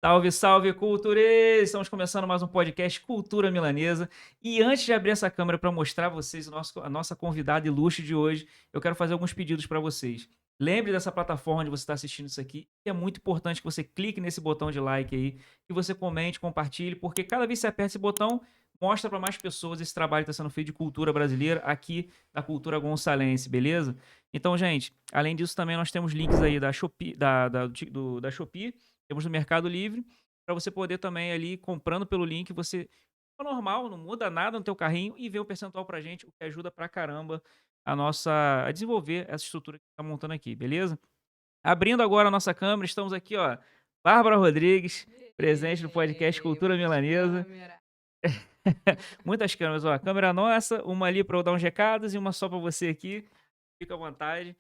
Salve, salve, cultureiros! Estamos começando mais um podcast Cultura Milanesa. E antes de abrir essa câmera para mostrar a vocês a nossa convidada ilustre de hoje, eu quero fazer alguns pedidos para vocês. Lembre dessa plataforma onde você está assistindo isso aqui. É muito importante que você clique nesse botão de like aí, que você comente, compartilhe, porque cada vez que você aperta esse botão, mostra para mais pessoas esse trabalho que está sendo feito de cultura brasileira aqui da cultura gonçalense, beleza? Então, gente, além disso, também nós temos links aí da Shopee, da Shopee, temos no Mercado Livre, para você poder também ali, comprando pelo link, você é normal, não muda nada no teu carrinho e vê o percentual pra gente, o que ajuda pra caramba a desenvolver essa estrutura que tá montando aqui, beleza? Abrindo agora a nossa câmera, estamos aqui, ó, Bárbara Rodrigues, presente no podcast Cultura Muitas Milanesa. câmeras. Muitas câmeras, ó, a câmera nossa, uma ali para eu dar uns recados e uma só para você aqui. Fica à vontade.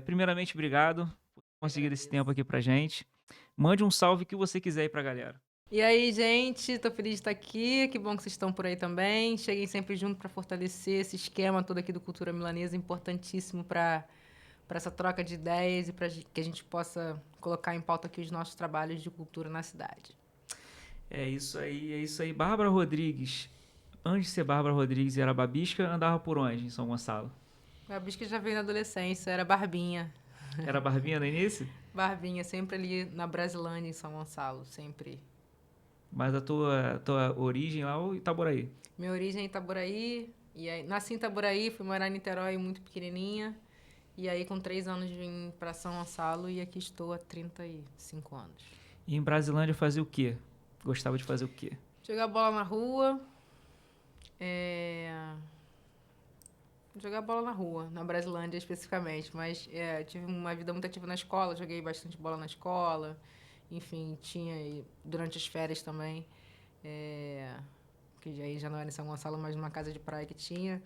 Primeiramente, obrigado por ter conseguido esse Agradeço. tempo aqui pra gente. Mande um salve que você quiser aí pra galera. E aí, gente, tô feliz de estar aqui. Que bom que vocês estão por aí também. Cheguem sempre junto para fortalecer esse esquema todo aqui do Cultura Milanesa, importantíssimo para essa troca de ideias e para que a gente possa colocar em pauta aqui os nossos trabalhos de cultura na cidade. É isso aí, é isso aí. Bárbara Rodrigues. Antes de ser Bárbara Rodrigues e era Babisca, andava por onde em São Gonçalo? A bicha que já veio na adolescência, era Barbinha. Era Barbinha no início? Barbinha, sempre ali na Brasilândia, em São Gonçalo, sempre. Mas a tua origem lá é o Itaboraí. Minha origem é em Itaboraí, e aí, nasci em Itaboraí, fui morar em Niterói muito pequenininha. E aí, com 3 anos, vim para São Gonçalo e aqui estou há 35 anos. E em Brasilândia fazia o quê? Gostava de fazer o quê? Jogar bola na rua, é... jogar bola na rua, na Brasilândia especificamente, mas tive uma vida muito ativa na escola, joguei bastante bola na escola, enfim, tinha durante as férias também, que aí já não era em São Gonçalo, mas numa casa de praia que tinha,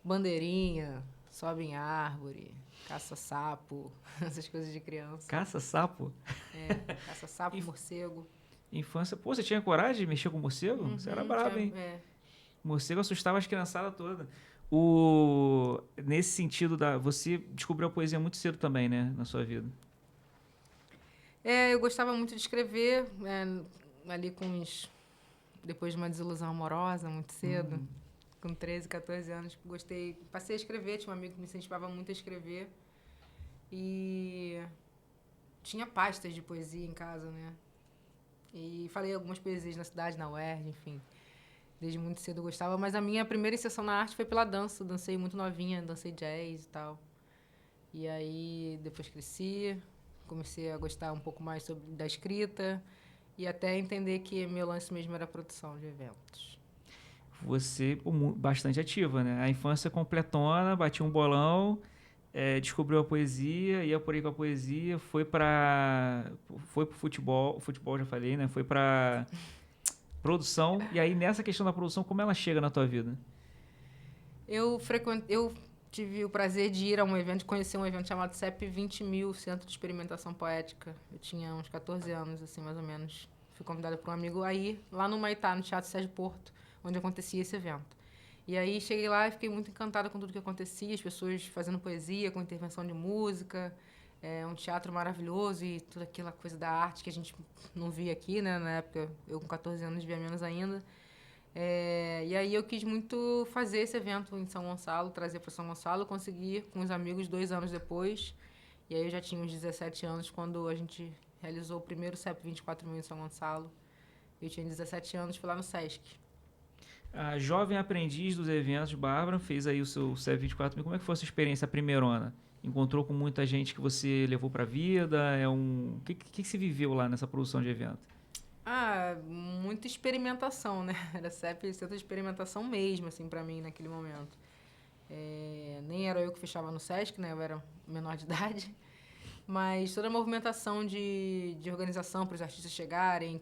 bandeirinha, sobe em árvore, caça-sapo, essas coisas de criança. Caça-sapo? Caça-sapo, Inf- morcego. Infância. Pô, você tinha coragem de mexer com morcego? Você era Uhum, brabo, hein? é. Morcego assustava as criançadas todas. Nesse sentido você descobriu a poesia muito cedo também, né? Na sua vida. Eu gostava muito de escrever, ali depois de uma desilusão amorosa, muito cedo, Hum. com 13, 14 anos, passei a escrever, tinha um amigo que me incentivava muito a escrever, e tinha pastas de poesia em casa, né? E falei algumas poesias na cidade, na UERJ, enfim. Desde muito cedo eu gostava, mas a minha primeira inserção na arte foi pela dança. Dancei muito novinha, dancei jazz e tal. E aí depois cresci, comecei a gostar um pouco mais da escrita e até entender que meu lance mesmo era a produção de eventos. Você, pô, bastante ativa, né? A infância completona, batia um bolão, descobriu a poesia, ia por aí com a poesia, foi pro futebol já falei, né? Foi pra produção. E aí nessa questão da produção, como ela chega na tua vida? Eu tive o prazer de ir a um evento, de conhecer um evento chamado CEP 20.000, Centro de Experimentação Poética. Eu tinha uns 14 anos, assim, mais ou menos. Fui convidada por um amigo aí, lá no Maitá, no Teatro Sérgio Porto, onde acontecia esse evento. E aí cheguei lá e fiquei muito encantada com tudo que acontecia, as pessoas fazendo poesia, com intervenção de música, um teatro maravilhoso e toda aquela coisa da arte que a gente não via aqui, né? Na época, eu com 14 anos via menos ainda. E aí eu quis muito fazer esse evento em São Gonçalo, trazer para São Gonçalo, consegui com os amigos 2 anos depois. E aí eu já tinha uns 17 anos quando a gente realizou o primeiro CEP 24.000 em São Gonçalo. Eu tinha 17 anos, fui lá no Sesc. A jovem aprendiz dos eventos, Bárbara, fez aí o seu CEP 24 mil. Como é que foi a sua experiência primeirona? Encontrou com muita gente que você levou pra vida? O que você viveu lá nessa produção de evento? Muita experimentação, né? Era CEP, centro de experimentação mesmo, assim, pra mim, naquele momento. Nem era eu que fechava no Sesc, né? Eu era menor de idade. Mas toda a movimentação de organização para os artistas chegarem,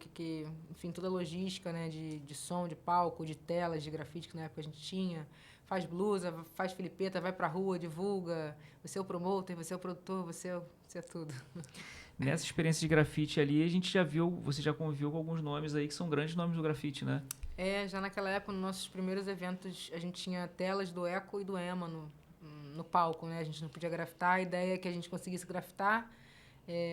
enfim, toda a logística, né, de som, de palco, de telas, de grafite que na época a gente tinha. Faz blusa, faz filipeta, vai pra rua, divulga. Você é o promoter, você é o produtor, você é tudo. Nessa experiência de grafite ali, você já conviveu com alguns nomes aí que são grandes nomes do grafite, né? Já naquela época, nos nossos primeiros eventos, a gente tinha telas do Eco e do Ema no palco, né? A gente não podia grafitar. A ideia é que a gente conseguisse grafitar,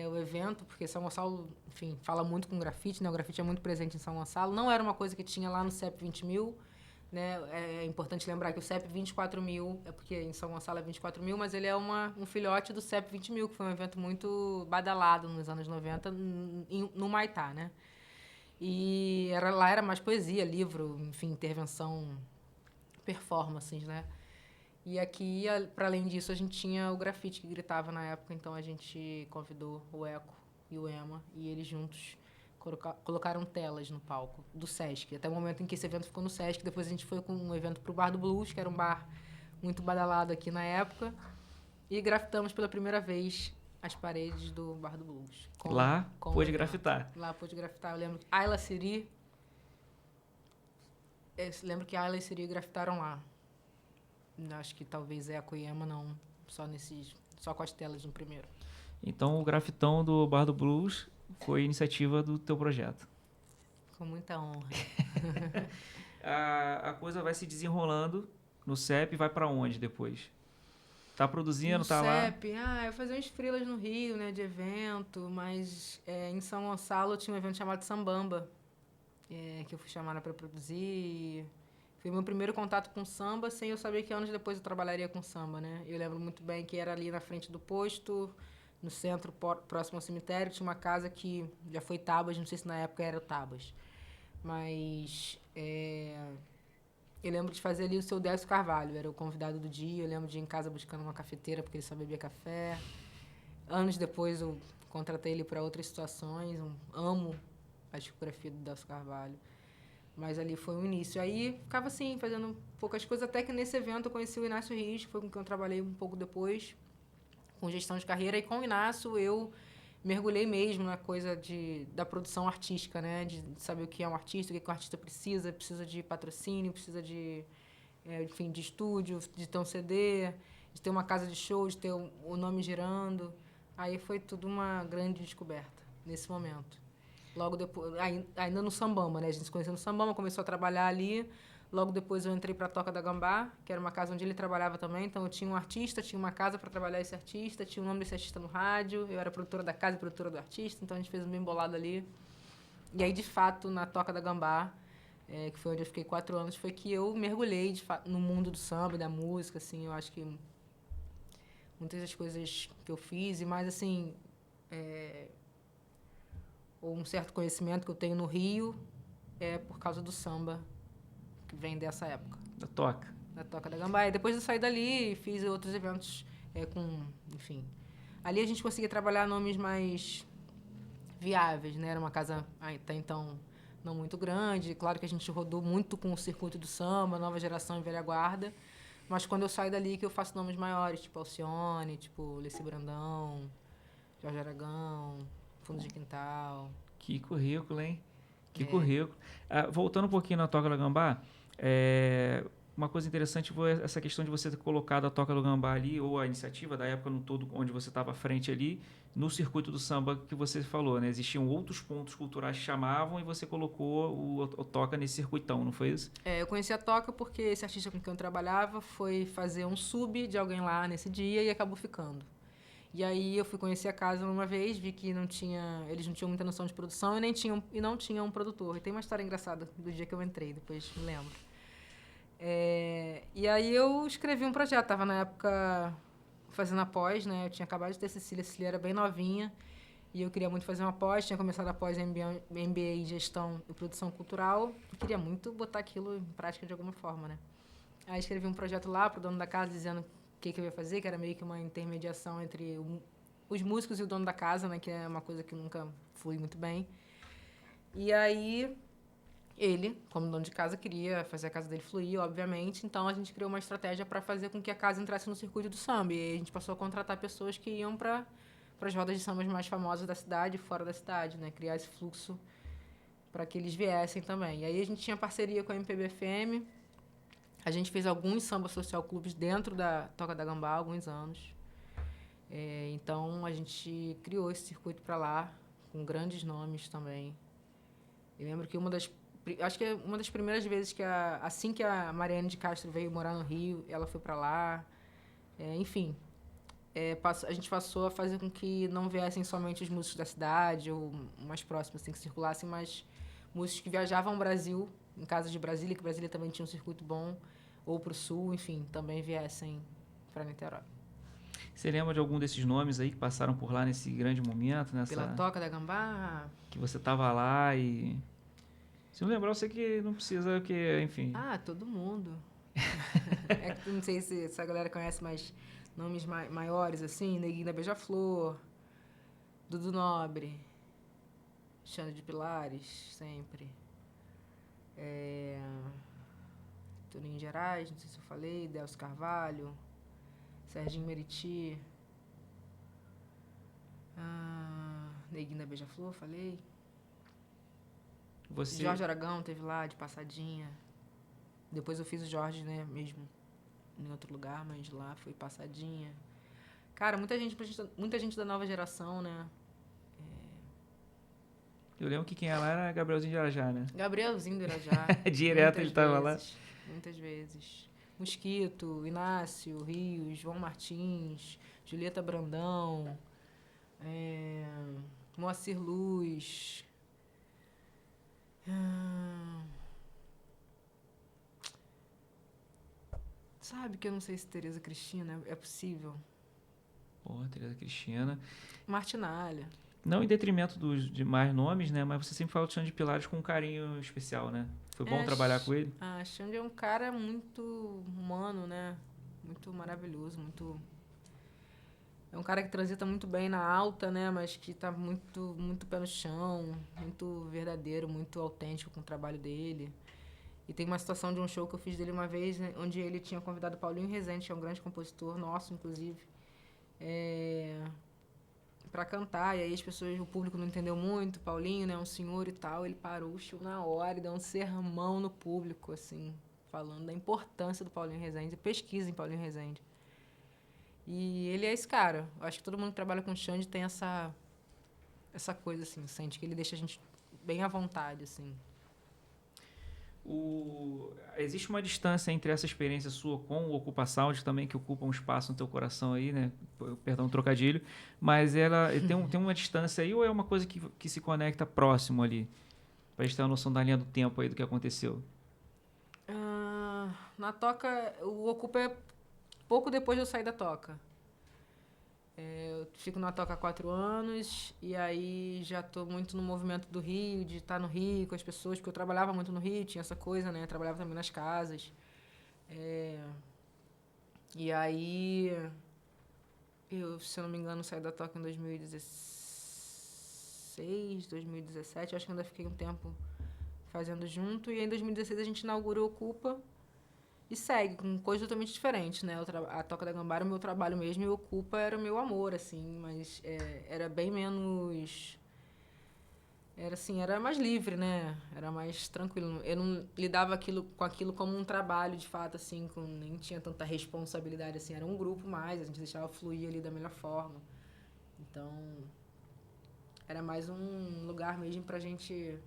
o evento, porque São Gonçalo, enfim, fala muito com grafite, né? O grafite é muito presente em São Gonçalo. Não era uma coisa que tinha lá no CEP 20.000, né? É importante lembrar que o CEP 24.000, é porque em São Gonçalo é 24.000, mas ele é um filhote do CEP 20.000, que foi um evento muito badalado nos anos 90 no Maitá, né? E lá era mais poesia, livro, enfim, intervenção, performances, né? E aqui, para além disso, a gente tinha o grafite que gritava na época, então a gente convidou o Eco e o Ema, e eles juntos colocaram telas no palco do Sesc. Até o momento em que esse evento ficou no Sesc, depois a gente foi com um evento pro Bar do Blues, que era um bar muito badalado aqui na época, e grafitamos pela primeira vez as paredes do Bar do Blues. Lá pôde grafitar. Lá pôde grafitar. Eu lembro que Ayla Siri... lembro que Ayla e Siri grafitaram lá. Acho que talvez Eco e Ema não, só com as telas no primeiro. Então, o grafitão do Bar do Blues foi iniciativa do teu projeto. Com muita honra. A coisa vai se desenrolando no CEP e vai para onde depois? Tá produzindo, no tá lá? CEP, eu fazia uns freelas no Rio, né, de evento, mas em São Gonçalo tinha um evento chamado Sambamba, que eu fui chamada para produzir. Foi meu primeiro contato com samba, sem eu saber que anos depois eu trabalharia com samba, né? Eu lembro muito bem que era ali na frente do posto, no centro, próximo ao cemitério, tinha uma casa que já foi Tabas, não sei se na época era o Tabas. Mas eu lembro de fazer ali o seu Décio Carvalho, era o convidado do dia. Eu lembro de ir em casa buscando uma cafeteira, porque ele só bebia café. Anos depois eu contratei ele para outras situações. Amo a discografia do Décio Carvalho. Mas ali foi o início. Aí ficava assim, fazendo poucas coisas, até que nesse evento eu conheci o Inácio Rios, que foi com quem eu trabalhei um pouco depois, com gestão de carreira. E com o Inácio eu mergulhei mesmo na coisa da produção artística, né? De saber o que é um artista, o que o artista precisa de patrocínio, precisa enfim, de estúdio, de ter um CD, de ter uma casa de show, de ter o nome girando. Aí foi tudo uma grande descoberta nesse momento. Logo depois, ainda no Sambamba, né? A gente se conheceu no Sambamba, começou a trabalhar ali. Logo depois eu entrei para a Toca da Gambá, que era uma casa onde ele trabalhava também. Então eu tinha um artista, tinha uma casa para trabalhar esse artista, tinha o nome desse artista no rádio. Eu era produtora da casa e produtora do artista, então a gente fez um bem bolado ali. E aí, de fato, na Toca da Gambá, que foi onde eu fiquei 4 anos, foi que eu mergulhei de fato no mundo do samba e da música. Assim, eu acho que muitas das coisas que eu fiz, e mais assim, ou um certo conhecimento que eu tenho no Rio é por causa do samba, que vem dessa época. Da Toca. Da Toca da Gambá. E depois eu saí dali, fiz outros eventos enfim. Ali a gente conseguia trabalhar nomes mais viáveis, né? Era uma casa até então não muito grande. Claro que a gente rodou muito com o circuito do samba, nova geração e velha guarda. Mas quando eu saio dali que eu faço nomes maiores, tipo Alcione, tipo Leci Brandão, Jorge Aragão, Fundo de Quintal. Que currículo, hein? Que currículo. Voltando um pouquinho na Toca do Gambá, uma coisa interessante foi essa questão de você ter colocado a Toca do Gambá ali, ou a iniciativa da época no todo, onde você estava à frente ali, no circuito do samba que você falou, né? Existiam outros pontos culturais que chamavam e você colocou o Toca nesse circuitão, não foi isso? Eu conheci a Toca porque esse artista com quem eu trabalhava foi fazer um sub de alguém lá nesse dia e acabou ficando. E aí eu fui conhecer a casa uma vez, vi que eles não tinham muita noção de produção e não tinham um produtor. E tem uma história engraçada do dia que eu entrei, depois me lembro. E aí eu escrevi um projeto, estava na época fazendo a pós, né? Eu tinha acabado de ter Cecília era bem novinha, e eu queria muito fazer uma pós, tinha começado a pós MBA em Gestão e Produção Cultural, e queria muito botar aquilo em prática de alguma forma, né? Aí escrevi um projeto lá para o dono da casa, dizendo o que eu ia fazer, que era meio que uma intermediação entre os músicos e o dono da casa, né? Que é uma coisa que nunca flui muito bem. E aí ele, como dono de casa, queria fazer a casa dele fluir, obviamente. Então a gente criou uma estratégia para fazer com que a casa entrasse no circuito do samba. E aí a gente passou a contratar pessoas que iam para as rodas de sambas mais famosas da cidade e fora da cidade, né? Criar esse fluxo para que eles viessem também. E aí a gente tinha parceria com a MPB-FM. A gente fez alguns samba social clubes dentro da Toca da Gambá há alguns anos. Então, a gente criou esse circuito para lá, com grandes nomes também. Eu lembro que acho que é uma das primeiras vezes que, assim que a Mariane de Castro veio morar no Rio, ela foi para lá. Enfim, a gente passou a fazer com que não viessem somente os músicos da cidade ou mais próximos, assim, que circulassem, mas músicos que viajavam ao Brasil, em casa de Brasília, que Brasília também tinha um circuito bom, ou para o Sul, enfim, também viessem para Niterói. Você lembra de algum desses nomes aí que passaram por lá nesse grande momento, Pela Toca da Gambá? que você tava lá e... Se não lembrar, eu sei que não precisa, porque, enfim... Ah, todo mundo. Não sei se essa galera conhece, mas nomes maiores, assim, Neguinho da Beija-Flor, Dudu Nobre, Xande de Pilares, sempre. Toninho Gerais, não sei se eu falei, Delcio Carvalho, Serginho Meriti, Neguinho da Beija-Flor, falei. Jorge Aragão teve lá, de passadinha. Depois eu fiz o Jorge, né, mesmo em outro lugar, mas lá foi passadinha. Cara, muita gente da nova geração, né? Eu lembro que quem ia lá era Gabrielzinho de Irajá, né? Gabrielzinho do Irajá. Direto ele tava lá. Muitas vezes. Mosquito, Inácio, Rios, João Martins, Julieta Brandão, Moacir Luz. Sabe que eu não sei se Tereza Cristina é possível. Pô, Tereza Cristina. Martinalha. Não em detrimento dos demais nomes, né? Mas você sempre fala do Xande de Pilares com um carinho especial, né? Foi bom trabalhar com ele? Xande é um cara muito humano, né? Muito maravilhoso, muito... É um cara que transita muito bem na alta, né? Mas que tá muito, muito pé no chão, muito verdadeiro, muito autêntico com o trabalho dele. E tem uma situação de um show que eu fiz dele uma vez, né, onde ele tinha convidado Paulinho Rezende, que é um grande compositor nosso, inclusive, para cantar. E aí o público não entendeu muito, Paulinho, né, um senhor e tal, ele parou o show na hora e deu um sermão no público, assim, falando da importância do Paulinho Rezende, pesquisa em Paulinho Rezende. E ele é esse cara. Eu acho que todo mundo que trabalha com o Xande tem essa coisa, assim, sente que ele deixa a gente bem à vontade, assim. Existe uma distância entre essa experiência sua com o Ocupa Sound também, que ocupa um espaço no teu coração aí, né? Perdão, trocadilho. Mas ela tem uma distância aí ou é uma coisa que se conecta próximo ali? Pra gente ter uma noção da linha do tempo aí do que aconteceu. Na Toca, o Ocupa é pouco depois de eu sair da Toca. Eu fico na Toca há 4 anos e aí já estou muito no movimento do Rio, de estar no Rio com as pessoas, porque eu trabalhava muito no Rio, tinha essa coisa, né? Eu trabalhava também nas casas. E aí, se eu não me engano, saí da Toca em 2016, 2017. Acho que ainda fiquei um tempo fazendo junto. E aí, em 2016 a gente inaugurou o Ocupa. E segue com coisas totalmente diferentes, né? A Toca da Gambá era o meu trabalho mesmo e o Ocupa era o meu amor, assim. Mas era bem menos... Era mais livre, né? Era mais tranquilo. Eu não lidava com aquilo como um trabalho, de fato, assim. Nem tinha tanta responsabilidade, assim. Era um grupo mais, a gente deixava fluir ali da melhor forma. Então, era mais um lugar mesmo pra gente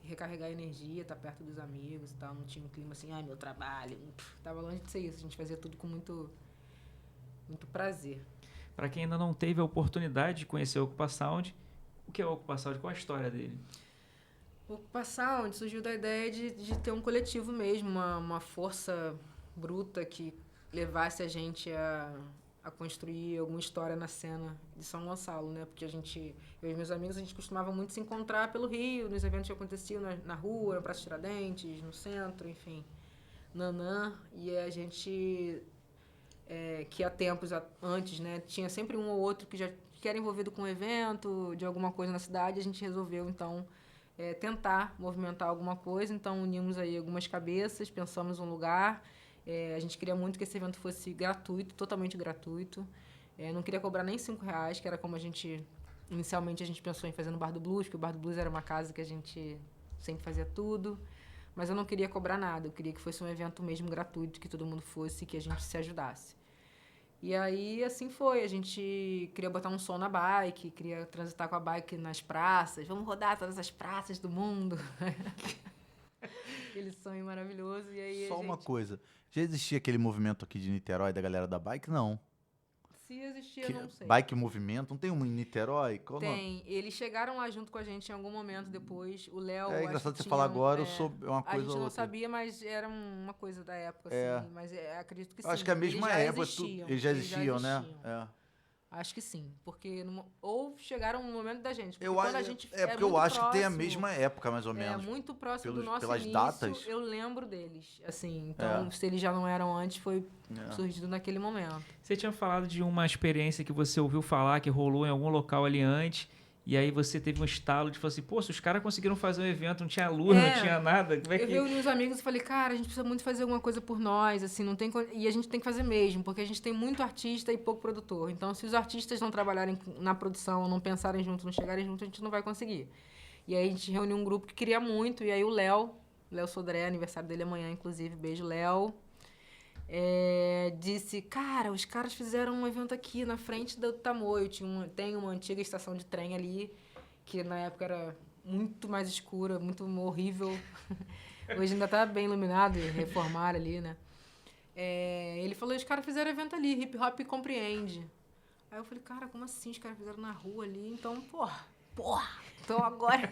recarregar energia, estar perto dos amigos e tal. Não tinha um clima assim, meu trabalho. Tava longe de ser isso. A gente fazia tudo com muito, muito prazer. Para quem ainda não teve a oportunidade de conhecer o Ocupa Sound, o que é o Ocupa Sound? Qual a história dele? O Ocupa Sound surgiu da ideia de ter um coletivo mesmo, uma força bruta que levasse a gente a construir alguma história na cena de São Gonçalo, né? Porque eu e meus amigos, a gente costumava muito se encontrar pelo Rio, nos eventos que aconteciam na rua, na Praça Tiradentes, no centro, enfim, Nanã. E a gente, que há tempos antes, né, tinha sempre um ou outro que era envolvido com um evento, de alguma coisa na cidade, a gente resolveu, então, tentar movimentar alguma coisa. Então, unimos aí algumas cabeças, pensamos um lugar. A gente queria muito que esse evento fosse gratuito, totalmente gratuito. Não queria cobrar nem R$5, que era como inicialmente a gente pensou em fazer no Bar do Blues, porque o Bar do Blues era uma casa que a gente sempre fazia tudo. Mas eu não queria cobrar nada, eu queria que fosse um evento mesmo gratuito, que todo mundo fosse, que a gente se ajudasse. E aí, assim foi, a gente queria botar um som na bike, queria transitar com a bike nas praças, vamos rodar todas as praças do mundo. Aquele sonho maravilhoso. E aí Só uma coisa, já existia aquele movimento aqui de Niterói da galera da bike? Não. Se existia, não sei. Bike Movimento, não tem um em Niterói? Qual o nome? Tem. Eles chegaram lá junto com a gente em algum momento depois. O Léo. É acho engraçado que você falar tinha, agora, eu soube uma A coisa gente ou não outra. sabia, mas era uma coisa da época, É. assim. Mas acredito que sim. Eu acho que é a mesma Eles já época, existiam, eles já existiam, né? existiam. É. Acho que sim. Porque ou chegaram no momento da gente. Porque Eu quando acho, a gente porque eu muito acho que tem a próximo, mesma época, mais ou menos. muito próximo do nosso pelas início, datas. eu lembro deles. Assim, então, se eles já não eram antes, foi surgido naquele momento. Você tinha falado de uma experiência que você ouviu falar, que rolou em algum local ali antes, e aí você teve um estalo de falar assim, pô, se os caras conseguiram fazer um evento, não tinha luz, não tinha nada, como é Eu que... reuni os amigos e falei, cara, a gente precisa muito fazer alguma coisa por nós, assim, não tem... E a gente tem que fazer mesmo, porque a gente tem muito artista e pouco produtor. Então, se os artistas não trabalharem na produção, não pensarem junto, não chegarem junto, a gente não vai conseguir. E aí a gente reuniu um grupo que queria muito, e aí o Léo Sodré, aniversário dele amanhã, inclusive, beijo, Léo, disse, cara, os caras fizeram um evento aqui na frente do Tamoio, tem uma antiga estação de trem ali, que na época era muito mais escura, muito horrível. Hoje ainda tá bem iluminado, reformaram ali, né? Ele falou, os caras fizeram evento ali, Hip Hop Compreende. Aí eu falei, cara, como assim? Os caras fizeram na rua ali, então, porra, então agora...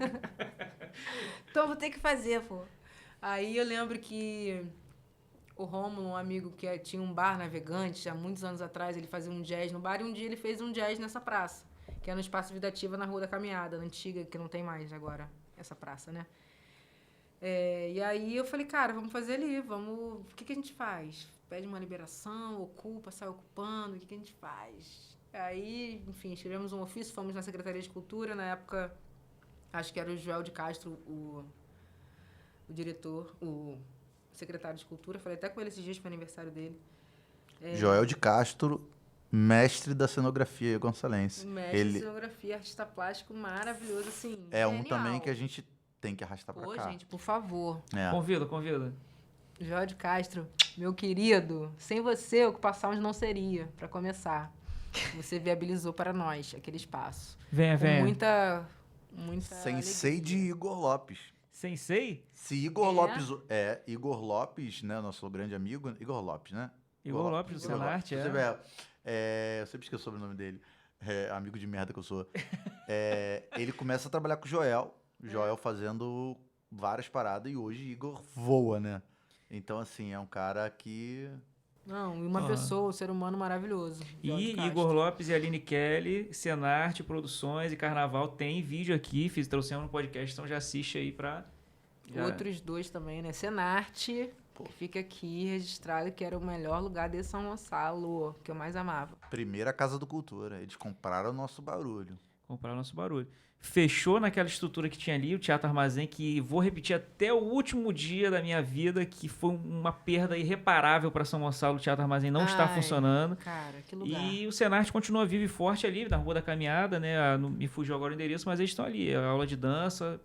então vou ter que fazer, pô. Aí eu lembro que o Rômulo, um amigo que tinha um bar Navegante, há muitos anos atrás, ele fazia um jazz no bar, e um dia ele fez um jazz nessa praça, que é no Espaço Vida Ativa, na Rua da Caminhada, na antiga, que não tem mais agora, essa praça, né? E aí eu falei, cara, vamos fazer ali, o que a gente faz? Pede uma liberação, ocupa, sai ocupando, o que a gente faz? Aí, enfim, escrevemos um ofício, fomos na Secretaria de Cultura, na época, acho que era o Joel de Castro, o diretor, o secretário de Cultura, falei até com ele esses dias, foi aniversário dele. Joel de Castro, mestre da cenografia gonçalense. Mestre de cenografia, artista plástico maravilhoso, assim, é genial. um também que a gente tem que arrastar pra cá. Gente, por favor. Convida. Joel de Castro, meu querido, sem você, Ocupa Sound não seria, pra começar. Você viabilizou para nós aquele espaço. Venha. Muita Sensei alegria. de Igor Lopes. Sensei? Se Igor Lopes... Igor Lopes, né? Nosso grande amigo. Igor Lopes, né? Igor Lopes, do Senarte, eu sempre esqueço sobre o nome dele. Amigo de merda que eu sou. Ele começa a trabalhar com o Joel. Joel fazendo várias paradas. E hoje Igor voa, né? Então, assim, é um cara que... Não, e uma pessoa, um ser humano maravilhoso. E Igor Lopes e Aline Kelly, Senarte, Produções e Carnaval, tem vídeo aqui, trouxemos no podcast, então já assiste aí pra... Outros dois também, né? Senarte, que fica aqui registrado, que era o melhor lugar de São Gonçalo, que eu mais amava. Primeira Casa do Cultura, eles compraram o nosso barulho. Fechou naquela estrutura que tinha ali, o Teatro Armazém, que vou repetir até o último dia da minha vida, que foi uma perda irreparável para São Gonçalo. O Teatro Armazém não está funcionando. Cara, que lugar. E o Senarte continua vivo e forte ali, na Rua da Caminhada, né? Me fugiu agora o endereço, mas eles estão ali. A aula de dança,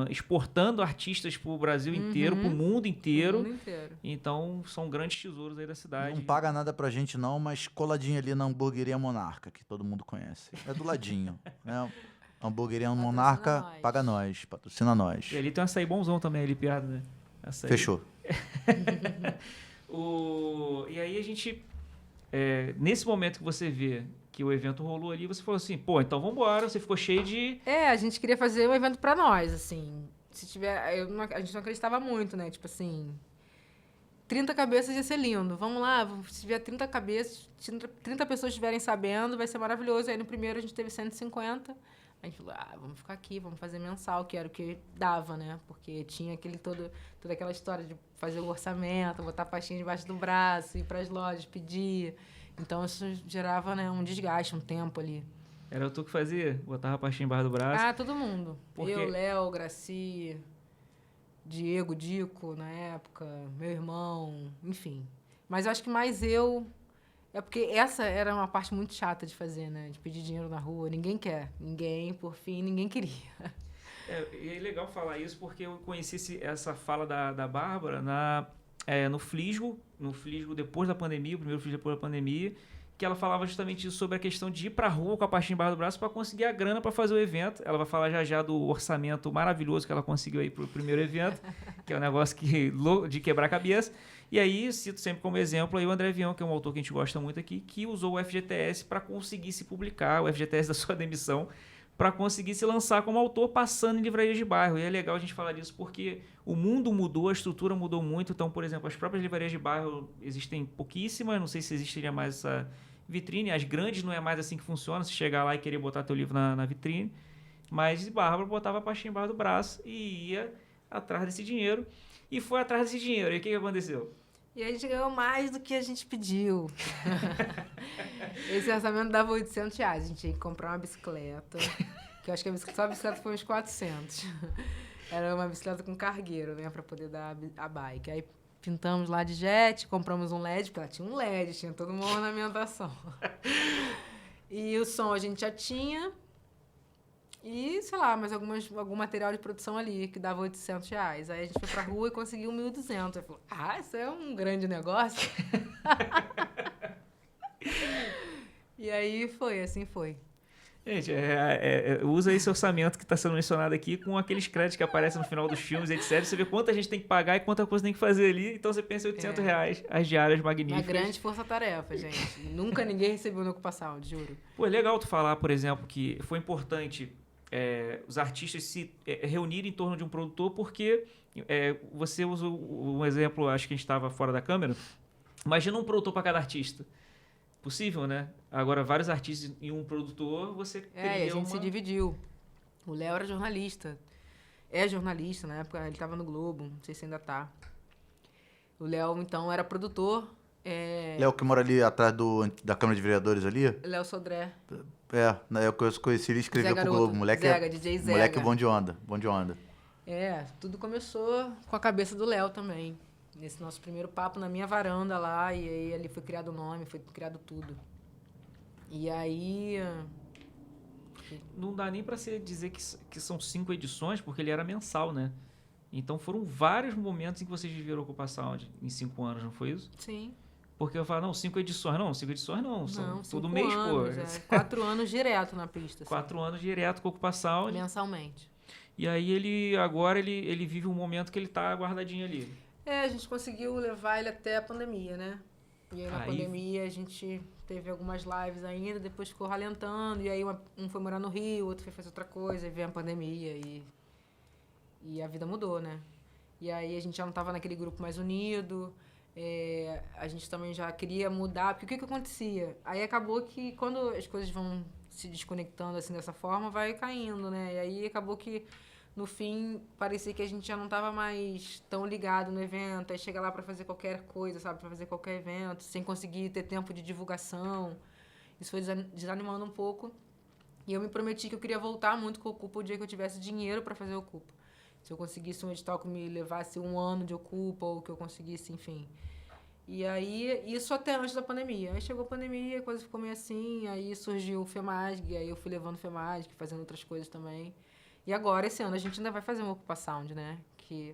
exportando artistas para o Brasil inteiro, para o mundo inteiro. Então, são grandes tesouros aí da cidade. Não paga nada pra gente não, mas coladinho ali na Hamburgueria Monarca, que todo mundo conhece. É do ladinho, né? Hamburgueria Monarca, paga nós, patrocina nós. E ali tem um açaí bonzão também, ali perto, né? Açaí. Fechou. E aí a gente, nesse momento que você vê que o evento rolou ali, você falou assim, pô, então vambora, você ficou cheio de... a gente queria fazer um evento pra nós, assim, se tiver, a gente não acreditava muito, né, tipo assim, 30 cabeças ia ser lindo, vamos lá, se tiver 30 cabeças, 30 pessoas estiverem sabendo, vai ser maravilhoso. Aí no primeiro a gente teve 150, a gente falou, vamos ficar aqui, vamos fazer mensal, que era o que dava, né? Porque tinha toda aquela história de fazer o orçamento, botar a pastinha debaixo do braço, ir para as lojas, pedir. Então, isso gerava, né, um desgaste, um tempo ali. Era tu que fazia? Botava a pastinha embaixo do braço? Todo mundo. Eu, Léo, Graci, Diego, Dico, na época, meu irmão, enfim. Mas eu acho que mais eu... É porque essa era uma parte muito chata de fazer, né? De pedir dinheiro na rua. Ninguém quer. Por fim, ninguém queria. E é legal falar isso porque eu conheci essa fala da Bárbara no Flisgo depois da pandemia, o primeiro Flisgo depois da pandemia, que ela falava justamente isso, sobre a questão de ir pra rua com a pastinha embaixo do braço para conseguir a grana para fazer o evento. Ela vai falar já já do orçamento maravilhoso que ela conseguiu aí pro primeiro evento, que é um negócio de quebrar a cabeça. E aí, cito sempre como exemplo aí o André Avião, que é um autor que a gente gosta muito aqui, que usou o FGTS para conseguir se publicar, o FGTS da sua demissão, para conseguir se lançar como autor passando em livrarias de bairro. E é legal a gente falar disso porque o mundo mudou, a estrutura mudou muito. Então, por exemplo, as próprias livrarias de bairro existem pouquíssimas, não sei se existiria mais essa vitrine. As grandes não é mais assim que funciona, se chegar lá e querer botar teu livro na vitrine. Mas Bárbara botava a pastinha embaixo do braço e ia atrás desse dinheiro. E foi atrás desse dinheiro. E o que aconteceu? E a gente ganhou mais do que a gente pediu. Esse orçamento dava R$800. A gente tinha que comprar uma bicicleta. Que eu acho que só a bicicleta foi uns 400. Era uma bicicleta com cargueiro, né? Pra poder dar a bike. Aí pintamos lá de jet, compramos um LED, porque ela tinha um LED, tinha toda uma ornamentação. E o som a gente já tinha. E, sei lá, mais algum material de produção ali, que dava R$800. Aí a gente foi pra rua e conseguiu 1.200. Eu falei, isso é um grande negócio. E aí assim foi. Gente, usa esse orçamento que está sendo mencionado aqui com aqueles créditos que aparecem no final dos filmes, etc. Você vê quanta gente tem que pagar e quanta coisa tem que fazer ali. Então você pensa em R$800, as diárias magníficas. Uma grande força-tarefa, gente. Nunca ninguém recebeu no Ocupa Sound, juro. Pô, é legal tu falar, por exemplo, que foi importante os artistas se reunirem em torno de um produtor, porque você usa um exemplo, acho que a gente estava fora da câmera. Imagina um produtor para cada artista. Possível, né? Agora, vários artistas e um produtor, você cria e a gente se dividiu. O Léo era jornalista. É jornalista, na época ele estava no Globo, não sei se ainda tá. O Léo, então, era produtor. Léo que mora ali atrás da Câmara de Vereadores ali? Léo Sodré. Na época eu conheci ele e escrevia pro Globo. Moleque Zega, DJ Zega. Moleque bom de onda. Tudo começou com a cabeça do Léo também. Nesse nosso primeiro papo na minha varanda lá, e aí ali foi criado o nome, foi criado tudo. E aí... Não dá nem pra você dizer que são 5 edições, porque ele era mensal, né? Então foram vários momentos em que vocês viveram Ocupa Sound em 5 anos, não foi isso? Sim. Porque eu falo, 5 edições não, são todo 5 mês, anos, 4 anos direto na pista. 4 anos direto com Ocupa Sound. Mensalmente. E aí ele vive um momento que ele tá guardadinho ali. A gente conseguiu levar ele até a pandemia, né? E aí na pandemia a gente teve algumas lives ainda, depois ficou ralentando, e aí um foi morar no Rio, outro foi fazer outra coisa, e veio a pandemia e a vida mudou, né? E aí a gente já não estava naquele grupo mais unido, a gente também já queria mudar, porque o que acontecia? Aí acabou que quando as coisas vão se desconectando assim dessa forma, vai caindo, né? E aí acabou que no fim, parecia que a gente já não estava mais tão ligado no evento. Aí chega lá para fazer qualquer coisa, sabe? Para fazer qualquer evento, sem conseguir ter tempo de divulgação. Isso foi desanimando um pouco. E eu me prometi que eu queria voltar muito com o Ocupa o dia que eu tivesse dinheiro para fazer o Ocupa. Se eu conseguisse um edital que me levasse 1 ano de Ocupa, ou que eu conseguisse, enfim. E aí, isso até antes da pandemia. Aí chegou a pandemia, a coisa ficou meio assim. Aí surgiu o FEMASG, aí eu fui levando o FEMASG, fazendo outras coisas também. E agora, esse ano, a gente ainda vai fazer uma Ocupa Sound, né? Que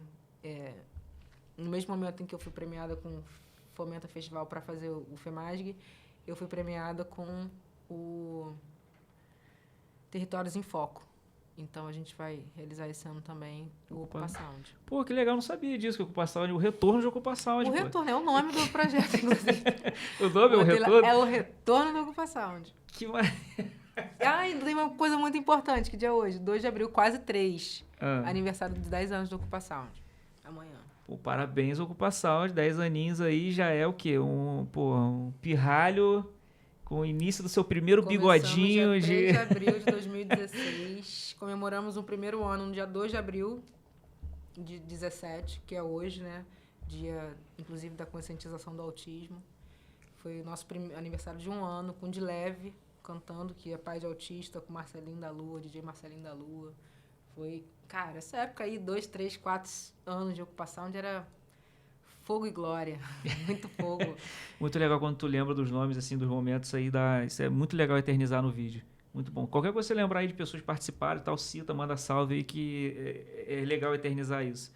no mesmo momento em que eu fui premiada com o Fomenta Festival para fazer o FEMASG, eu fui premiada com o Territórios em Foco. Então, a gente vai realizar esse ano também o Ocupa Sound. Pô, que legal, não sabia disso, que Ocupa Sound, o retorno de Ocupa Sound. O retorno, é o nome do projeto, inclusive. O nome é o retorno? É o retorno do Ocupa Sound. Que maravilha. Ainda tem uma coisa muito importante, que dia é hoje? 2 de abril, quase 3. Aniversário de 10 anos do Ocupa Sound. Amanhã. Pô, parabéns, Ocupa Sound. 10 aninhos aí já é o quê? Um pirralho com o início do seu primeiro bigodinho dia 3 de abril de 2016. Comemoramos o primeiro ano no dia 2 de abril de 17, que é hoje, né? Dia, inclusive, da conscientização do autismo. Foi o nosso aniversário de 1 ano, com De Leve, cantando, que é pai de autista, com Marcelinho da Lua, DJ Marcelinho da Lua. Foi, cara, essa época aí, 2, 3, 4 anos de Ocupa Sound era fogo e glória. Muito fogo. Muito legal quando tu lembra dos nomes, assim, dos momentos aí. Isso é muito legal eternizar no vídeo. Muito bom. Qualquer coisa que você lembrar aí de pessoas que participaram e tal, cita, manda salve aí, que é legal eternizar isso.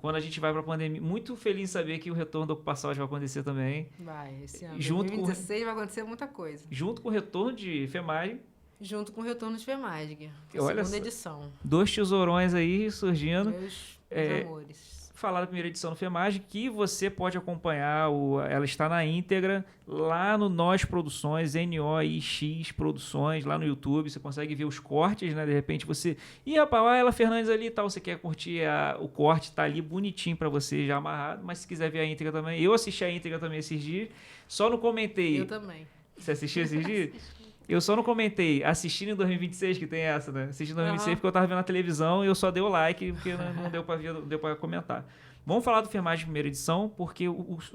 quando a gente vai pra pandemia. Muito feliz em saber que o retorno da Ocupação vai acontecer também. Vai, esse ano. Junto 2016 vai acontecer muita coisa. Junto com o retorno de FEMAG, Junto com o retorno de FEMAG. Olha Segunda só. edição. 2 tesourões aí surgindo. Meus amores. Falar da primeira edição do FEMAG, que você pode acompanhar, ela está na íntegra lá no Nós Produções, NOIX Produções, lá no YouTube, você consegue ver os cortes, né? De repente você... Ih, rapaz, olha ela Fernandes ali e tal, você quer curtir o corte, tá ali bonitinho pra você, já amarrado, mas se quiser ver a íntegra também, eu assisti a íntegra também esses dias, só não comentei... Eu também. Você assistiu esses dias? Eu só não comentei assistindo em 2026, que tem essa, né? Assistindo em 2026 porque eu tava vendo na televisão e eu só dei o like, porque não deu pra ver, não deu pra comentar. Vamos falar do FEMAG primeira edição, porque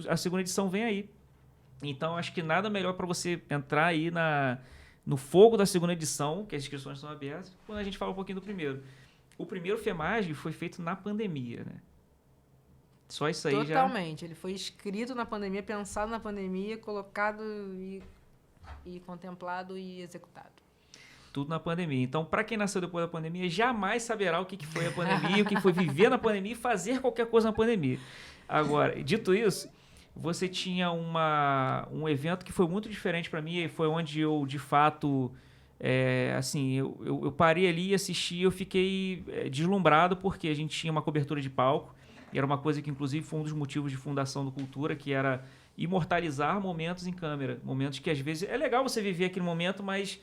a segunda edição vem aí. Então, acho que nada melhor para você entrar aí no fogo da segunda edição, que as inscrições estão abertas, quando a gente fala um pouquinho do primeiro. O primeiro FEMAG foi feito na pandemia, né? Só isso aí já... Totalmente. Ele foi escrito na pandemia, pensado na pandemia, colocado e contemplado e executado. Tudo na pandemia. Então, para quem nasceu depois da pandemia, jamais saberá o que foi a pandemia, o que foi viver na pandemia e fazer qualquer coisa na pandemia. Agora, dito isso, você tinha um evento que foi muito diferente para mim, e foi onde eu, de fato, eu parei ali e assisti, eu fiquei deslumbrado, porque a gente tinha uma cobertura de palco, e era uma coisa que, inclusive, foi um dos motivos de fundação do Cultura, que era imortalizar momentos em câmera. Momentos que, às vezes, é legal você viver aquele momento, mas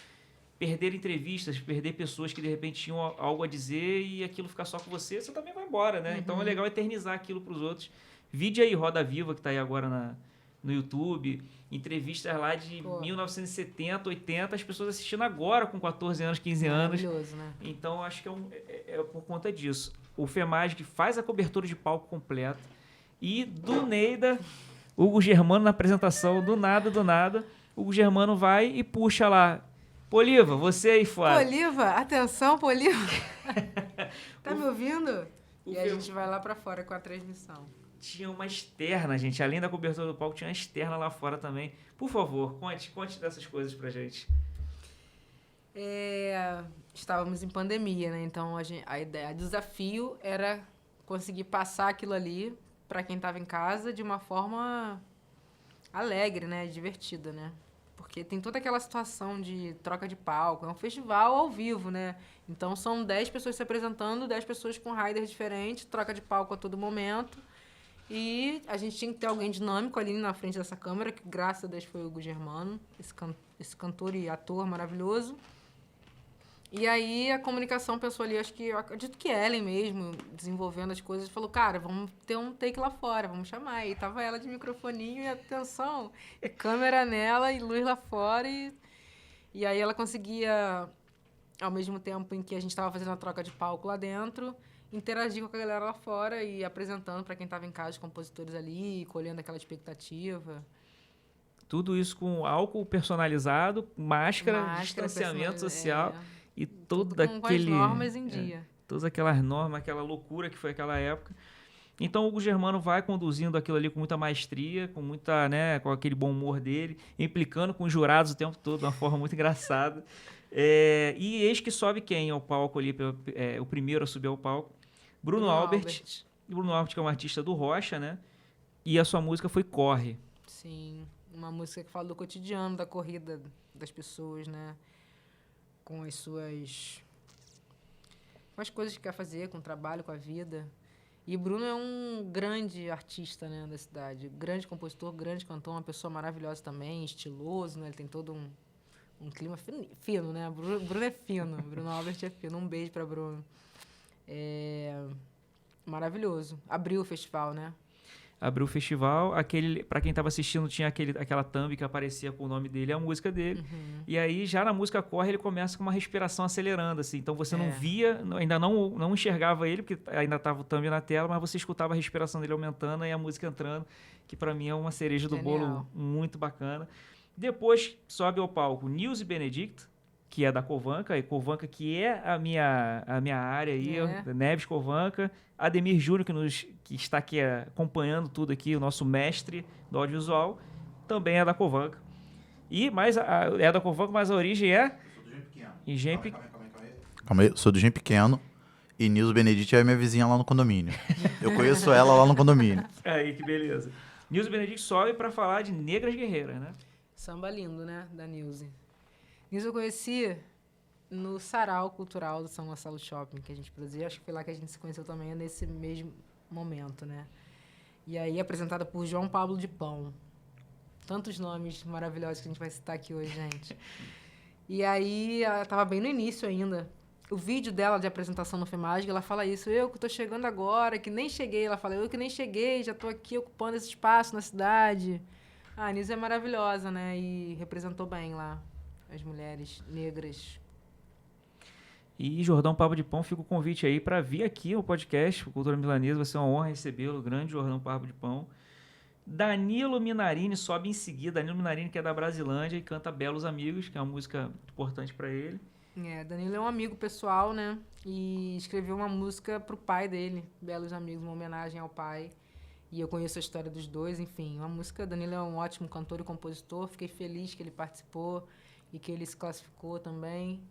perder entrevistas, perder pessoas que, de repente, tinham algo a dizer e aquilo ficar só com você, você também vai embora, né? Então, é legal eternizar aquilo para os outros. Vide aí Roda Viva, que está aí agora no YouTube, entrevistas lá de 1970, 80, as pessoas assistindo agora com 14 anos, 15 anos. Maravilhoso, né? Então, acho que é por conta disso. O FEMAG faz a cobertura de palco completa e do Neida... Hugo Germano na apresentação, do nada, Hugo Germano vai e puxa lá. Poliva, você aí fora. Poliva, atenção, Poliva. Tá me ouvindo? E a gente vai lá pra fora com a transmissão. Tinha uma externa, gente. Além da cobertura do palco, tinha uma externa lá fora também. Por favor, conte dessas coisas pra gente. Estávamos em pandemia, né? Então o desafio era conseguir passar aquilo ali para quem estava em casa de uma forma alegre, né? Divertida, né? Porque tem toda aquela situação de troca de palco. É um festival ao vivo, né? Então, são 10 pessoas se apresentando, 10 pessoas com riders diferentes, troca de palco a todo momento. E a gente tinha que ter alguém dinâmico ali na frente dessa câmera, que graças a Deus foi o Hugo Germano, esse cantor e ator maravilhoso. E aí a comunicação pensou ali, eu acredito que Ellen mesmo, desenvolvendo as coisas, falou, cara, vamos ter um take lá fora, vamos chamar. E tava ela de microfoninho e atenção, câmera nela e luz lá fora. E aí ela conseguia, ao mesmo tempo em que a gente estava fazendo a troca de palco lá dentro, interagir com a galera lá fora e apresentando para quem estava em casa, os compositores ali, colhendo aquela expectativa. Tudo isso com álcool personalizado, máscara distanciamento social... E todo com as normas em dia. Todas aquelas normas, aquela loucura que foi aquela época. Então o Hugo Germano vai conduzindo aquilo ali com muita maestria, com muita, né, com aquele bom humor dele, implicando com os jurados o tempo todo, de uma forma muito engraçada. E eis que sobe quem ao palco ali, o primeiro a subir ao palco? Bruno Albert. Bruno Albert, que é um artista do Rocha, né? E a sua música foi Corre. Sim, uma música que fala do cotidiano, da corrida das pessoas, né? Com as coisas que quer fazer, com o trabalho, com a vida. E Bruno é um grande artista, né, da cidade. Grande compositor, grande cantor, uma pessoa maravilhosa também, estiloso, né? Ele tem todo um clima fino, né? Bruno é fino, Bruno Albert é fino. Um beijo para Bruno. Maravilhoso. Abriu o festival, né? Abriu o festival, para quem estava assistindo, tinha aquela thumb que aparecia com o nome dele, a música dele. E aí, já na música Corre, ele começa com uma respiração acelerando, assim. Então, você não via, ainda não enxergava ele, porque ainda estava o thumb na tela, mas você escutava a respiração dele aumentando e a música entrando, que para mim é uma cereja do bolo muito bacana. Depois, sobe ao palco Nilce Benedicto, que é da Covanca, e Covanca que é a minha área aí, Neves Covanca, Ademir Júnior, que está aqui acompanhando tudo aqui, o nosso mestre do audiovisual, também é da Covanca. É da Covanca, mas a origem é... Calma aí, sou do Engenho Pequeno. E Nilza Benedito é minha vizinha lá no condomínio. Eu conheço ela lá no condomínio. Aí, que beleza. Nilza Benedito sobe pra falar de Negras Guerreiras, né? Samba lindo, né? Da Nilze. Nilze eu conheci no Sarau Cultural do São Gonçalo Shopping, que a gente produzia. Acho que foi lá que a gente se conheceu também, nesse mesmo momento, né? E aí, apresentada por João Pablo de Pão. Tantos nomes maravilhosos que a gente vai citar aqui hoje, gente. E aí, ela estava bem no início ainda. O vídeo dela de apresentação no FEMASG, ela fala isso. Eu que estou chegando agora, que nem cheguei. Ela fala, eu que nem cheguei, já estou aqui ocupando esse espaço na cidade. A Nilze é maravilhosa, né? E representou bem lá as mulheres negras. E Jordão Pablo de Pão, fica o convite aí para vir aqui ao podcast Cultura Milanesa. Vai ser uma honra recebê-lo, o grande Jordão Pablo de Pão. Danilo Minarini sobe em seguida. Danilo Minarini, que é da Brasilândia e canta Belos Amigos, que é uma música importante para ele. Danilo é um amigo pessoal, né? E escreveu uma música pro pai dele, Belos Amigos, uma homenagem ao pai. E eu conheço a história dos dois, enfim. Uma música, Danilo é um ótimo cantor e compositor. Fiquei feliz que ele participou e que ele se classificou também.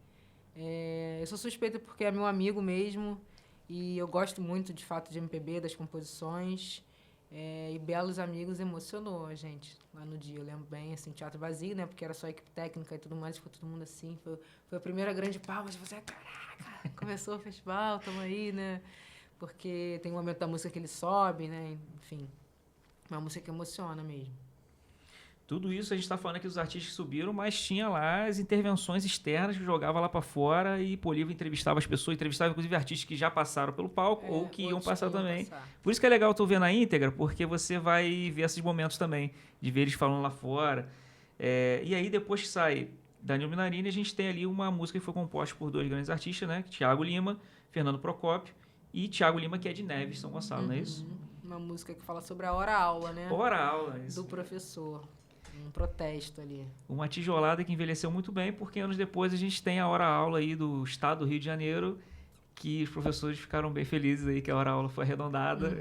Eu sou suspeita porque é meu amigo mesmo. E eu gosto muito, de fato, de MPB, das composições. E Belos Amigos emocionou a gente lá no dia. Eu lembro bem, assim, teatro vazio, né? Porque era só equipe técnica e tudo mais, ficou todo mundo assim. Foi a primeira grande palma de você, caraca, começou o festival, tamo aí, né? Porque tem um momento da música que ele sobe, né? Enfim, uma música que emociona mesmo. Tudo isso a gente está falando aqui dos artistas que subiram, mas tinha lá as intervenções externas que jogava lá para fora e Poliva entrevistava as pessoas, entrevistava inclusive artistas que já passaram pelo palco ou que iam passar também. Por isso que é legal tu ver na íntegra, porque você vai ver esses momentos também, de ver eles falando lá fora. E aí depois que sai Danilo Minarini, a gente tem ali uma música que foi composta por dois grandes artistas, né? Thiago Lima, Fernando Procópio e Thiago Lima, que é de Neves, São Gonçalo, não é isso? Uma música que fala sobre a hora-aula, né? Hora-aula, isso. Do professor. Um protesto ali. Uma tijolada que envelheceu muito bem, porque anos depois a gente tem a hora-aula aí do estado do Rio de Janeiro, que os professores ficaram bem felizes aí que a hora-aula foi arredondada.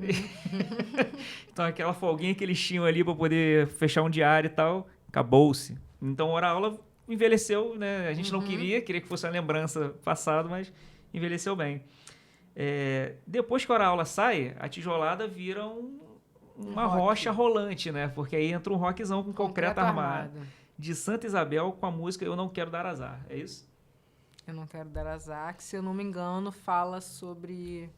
Então aquela folguinha que eles tinham ali para poder fechar um diário e tal, acabou-se. Então a hora-aula envelheceu, né? A gente não queria que fosse uma lembrança passada, mas envelheceu bem. Depois que a hora-aula sai, a tijolada vira uma rocha rolante, né? Porque aí entra um rockzão com concreto armado. De Santa Isabel com a música Eu Não Quero Dar Azar, é isso? Eu Não Quero Dar Azar, que se eu não me engano fala sobre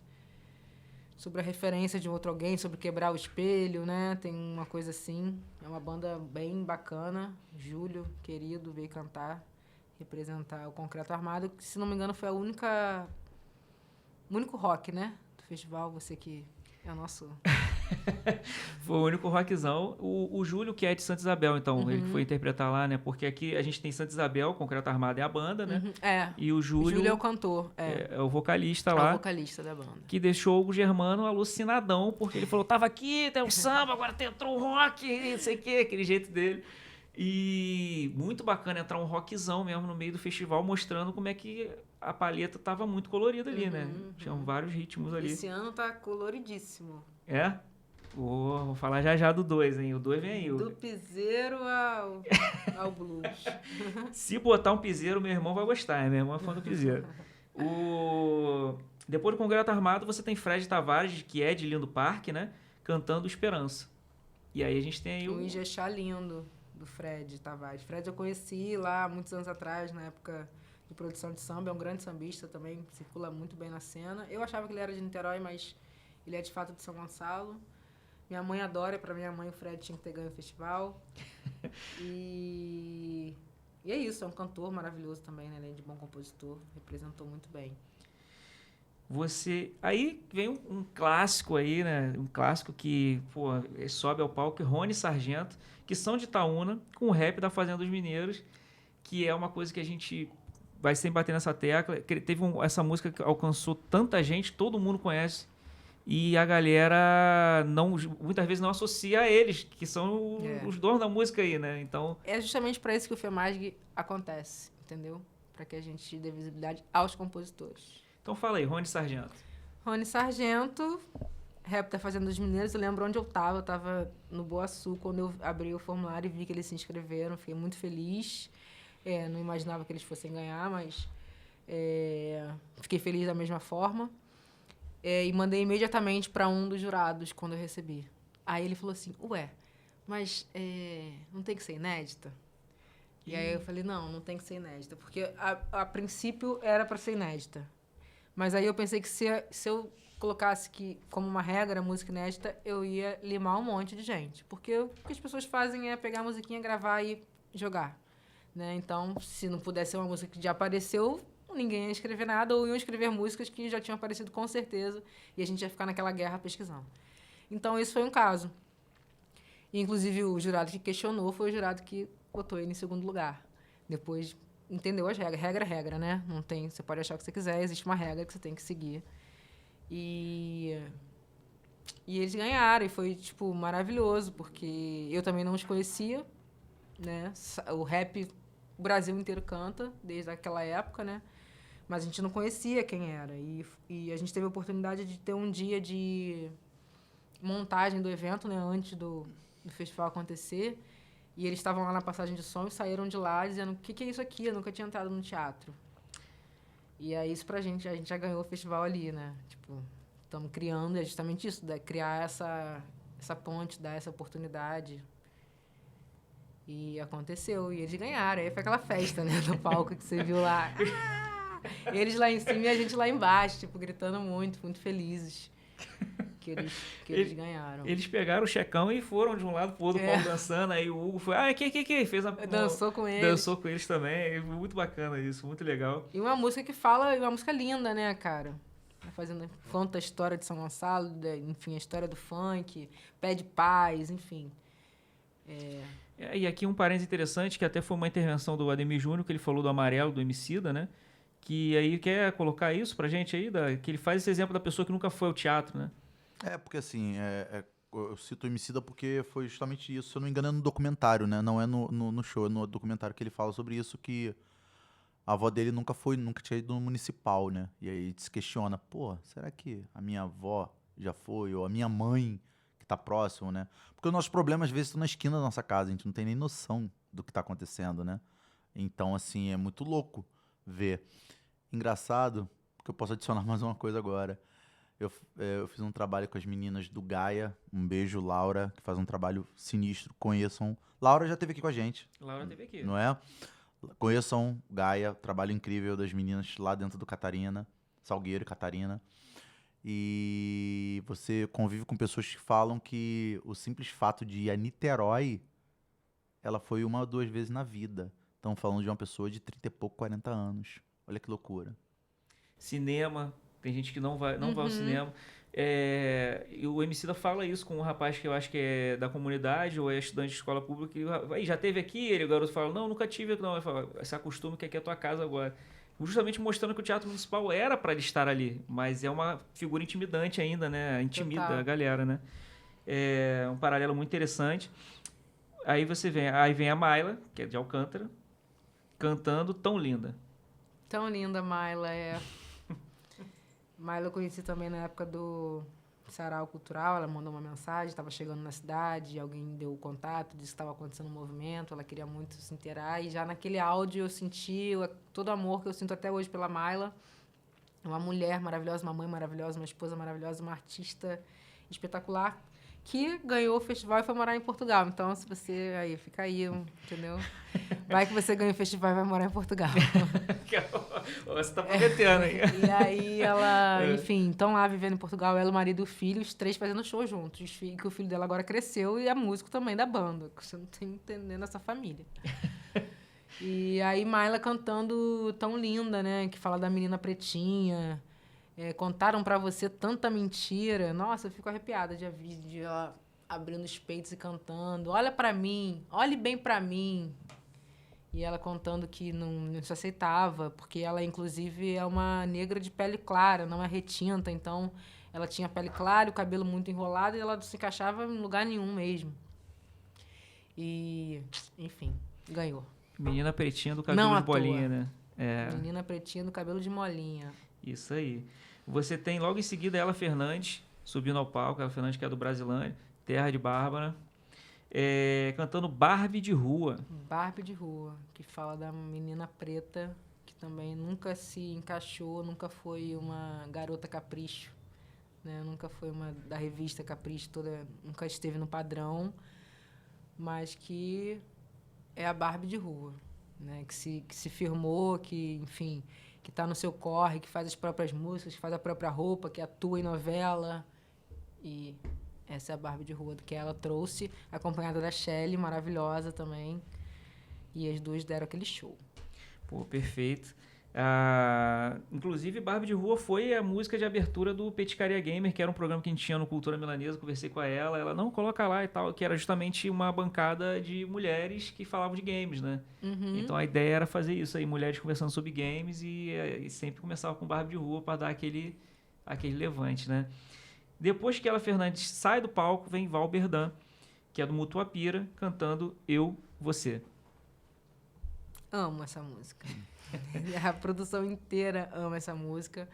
a referência de outro alguém, sobre quebrar o espelho, né? Tem uma coisa assim. É uma banda bem bacana. Júlio, querido, veio cantar, representar o Concreto Armado, que se não me engano foi o único rock, né? Do festival, você que é o nosso... Foi o único rockzão. O Júlio, que é de Santa Isabel, então, ele que foi interpretar lá, né? Porque aqui a gente tem Santa Isabel, Concreto Armado é a banda, né? E o Júlio é o cantor. É o vocalista lá. É o vocalista da banda. Que deixou o Germano alucinadão, porque ele falou, tava aqui, tem o samba, agora entrou o rock, não sei o quê, aquele jeito dele. E muito bacana entrar um rockzão mesmo no meio do festival, mostrando como é que a palheta tava muito colorida ali, né? Tinham vários ritmos ali. Esse ano tá coloridíssimo. É? Vou falar já do 2, hein? O 2 vem aí. Do piseiro ao blues. Se botar um piseiro, meu irmão vai gostar, né? Meu irmão é fã do piseiro. Depois do Concreto Armado, você tem Fred Tavares, que é de Lindo Parque, né? Cantando Esperança. E aí a gente tem aí o Ijexá lindo do Fred Tavares. Fred eu conheci lá muitos anos atrás, na época de produção de samba. É um grande sambista também, circula muito bem na cena. Eu achava que ele era de Niterói, mas ele é de fato de São Gonçalo. Minha mãe adora, para minha mãe o Fred tinha que ter ganho o festival. E é isso, é um cantor maravilhoso também, né? Além de bom compositor, representou muito bem. Aí vem um clássico aí, né? Um clássico que sobe ao palco, Rony Sargento, que são de Itaúna, com o rap da Fazenda dos Mineiros, que é uma coisa que a gente vai sempre bater nessa tecla. Essa música que alcançou tanta gente, todo mundo conhece. E a galera muitas vezes não associa a eles, que são os donos da música aí, né? Então... É justamente para isso que o FEMASG acontece, entendeu? Para que a gente dê visibilidade aos compositores. Então fala aí, Rony Sargento. Rony Sargento, rap da Fazenda dos Mineiros. Eu lembro onde eu estava no Boaçu, quando eu abri o formulário e vi que eles se inscreveram. Fiquei muito feliz. Não imaginava que eles fossem ganhar, mas fiquei feliz da mesma forma. e mandei imediatamente para um dos jurados quando eu recebi. Aí ele falou assim, ué, mas não tem que ser inédita? E aí eu falei, não tem que ser inédita, porque a princípio era para ser inédita. Mas aí eu pensei que se eu colocasse que, como uma regra, música inédita, eu ia limar um monte de gente. Porque o que as pessoas fazem é pegar a musiquinha, gravar e jogar. Né? Então, se não pudesse ser uma música que já apareceu, ninguém ia escrever nada, ou iam escrever músicas que já tinham aparecido com certeza, e a gente ia ficar naquela guerra pesquisando. Então, esse foi um caso. E, inclusive, o jurado que questionou foi o jurado que botou ele em segundo lugar. Depois entendeu as regras. Regra é regra, né? Não tem, você pode achar o que você quiser, existe uma regra que você tem que seguir. E eles ganharam, e foi, tipo, maravilhoso, porque eu também não os conhecia, né? O rap, o Brasil inteiro canta, desde aquela época, né? Mas a gente não conhecia quem era. E a gente teve a oportunidade de ter um dia de montagem do evento, né? Antes do festival acontecer. E eles estavam lá na passagem de som e saíram de lá dizendo, o que é isso aqui? Eu nunca tinha entrado no teatro. E é isso pra gente, a gente já ganhou o festival ali, né? Tipo, estamos criando, é justamente isso, criar essa ponte, dar essa oportunidade. E aconteceu, e eles ganharam. Aí foi aquela festa, né, no palco que você viu lá. Eles lá em cima e a gente lá embaixo, tipo, gritando muito, muito felizes que eles ganharam. Eles pegaram o checão e foram de um lado pro outro, o Paulo dançando, aí o Hugo foi, que? Fez Dançou com eles. Dançou com eles também, muito bacana isso, muito legal. E uma música que fala, uma música linda, né, cara? Conta a história de São Gonçalo, enfim, a história do funk, pede paz, enfim. E aqui um parênteses interessante, que até foi uma intervenção do Ademir Júnior, que ele falou do Amarelo, do Emicida, né? Que aí quer colocar isso pra gente aí, que ele faz esse exemplo da pessoa que nunca foi ao teatro, né? Porque assim, eu cito o Emicida porque foi justamente isso, se eu não me engano, é no documentário, né? Não é no show, é no documentário que ele fala sobre isso, que a avó dele nunca tinha ido no municipal, né? E aí se questiona, pô, será que a minha avó já foi? Ou a minha mãe, que tá próximo, né? Porque os nossos problemas, às vezes, estão na esquina da nossa casa, a gente não tem nem noção do que tá acontecendo, né? Então, assim, é muito louco ver. Engraçado, porque eu posso adicionar mais uma coisa agora. Eu fiz um trabalho com as meninas do Gaia. Um beijo, Laura, que faz um trabalho sinistro. Conheçam. Laura já esteve aqui com a gente. Laura teve aqui. Não é? Conheçam Gaia, trabalho incrível das meninas lá dentro do Catarina, Salgueiro e Catarina. E você convive com pessoas que falam que o simples fato de ir a Niterói, ela foi 1 ou 2 vezes na vida. Estão falando de uma pessoa de 30 e pouco, 40 anos. Olha que loucura. Cinema, tem gente que não vai ao cinema. E o Emicida fala isso com um rapaz que eu acho que é da comunidade ou é estudante de escola pública. E já teve aqui? O garoto fala, não, nunca tive. Não. Ele fala, se acostume que aqui é a tua casa agora. Justamente mostrando que o Teatro Municipal era para ele estar ali, mas é uma figura intimidante ainda, né? Intimida a galera, né? É um paralelo muito interessante. Aí vem a Mayla, que é de Alcântara, cantando Tão Linda. Tão linda, Mayla, Mayla eu conheci também na época do Sarau Cultural, ela mandou uma mensagem, estava chegando na cidade, alguém deu o contato, disse que estava acontecendo um movimento, ela queria muito se inteirar, e já naquele áudio eu senti todo o amor que eu sinto até hoje pela Mayla, uma mulher maravilhosa, uma mãe maravilhosa, uma esposa maravilhosa, uma artista espetacular, que ganhou o festival e foi morar em Portugal. Então, se você... Aí, fica aí, entendeu? Vai que você ganha o festival e vai morar em Portugal. Você tá prometendo, hein? E aí ela... Enfim, estão lá vivendo em Portugal, ela, o marido e o filho, os 3 fazendo show juntos. Que o filho dela agora cresceu e é músico também da banda. Você não tem entendendo essa família. E aí, Mayla cantando Tão Linda, né? Que fala da menina pretinha... contaram pra você tanta mentira. Nossa, eu fico arrepiada de ela abrindo os peitos e cantando. Olha pra mim, olhe bem pra mim. E ela contando que não se aceitava, porque ela, inclusive, é uma negra de pele clara, não é retinta. Então, ela tinha pele clara, o cabelo muito enrolado, e ela não se encaixava em lugar nenhum mesmo. E, enfim, ganhou. Menina pretinha do cabelo de bolinha, né? Menina pretinha do cabelo de molinha. Isso aí. Você tem logo em seguida Ela Fernandes, subindo ao palco. Ela Fernandes, que é do Brasilândia, terra de Bárbara, cantando Barbie de Rua. Barbie de Rua, que fala da menina preta, que também nunca se encaixou, nunca foi uma garota capricho, né? Nunca foi uma da revista Capricho toda, nunca esteve no padrão, mas que é a Barbie de rua, né? Que se firmou, que, enfim, que tá no seu corre, que faz as próprias músicas, que faz a própria roupa, que atua em novela. E essa é a Barbie de rua que ela trouxe, acompanhada da Shelley, maravilhosa também. E as duas deram aquele show. Pô, perfeito. Inclusive, Barbie de Rua foi a música de abertura do Peticaria Gamer, que era um programa que a gente tinha no Cultura Milanesa. Conversei com ela não, coloca lá e tal, que era justamente uma bancada de mulheres que falavam de games, né? Então a ideia era fazer isso aí, mulheres conversando sobre games e sempre começava com Barbie de Rua para dar aquele levante, né? Depois que ela Fernandes sai do palco, vem Val Berdan, que é do Mutuapira, cantando Eu, Você. Amo essa música. A produção inteira ama essa música.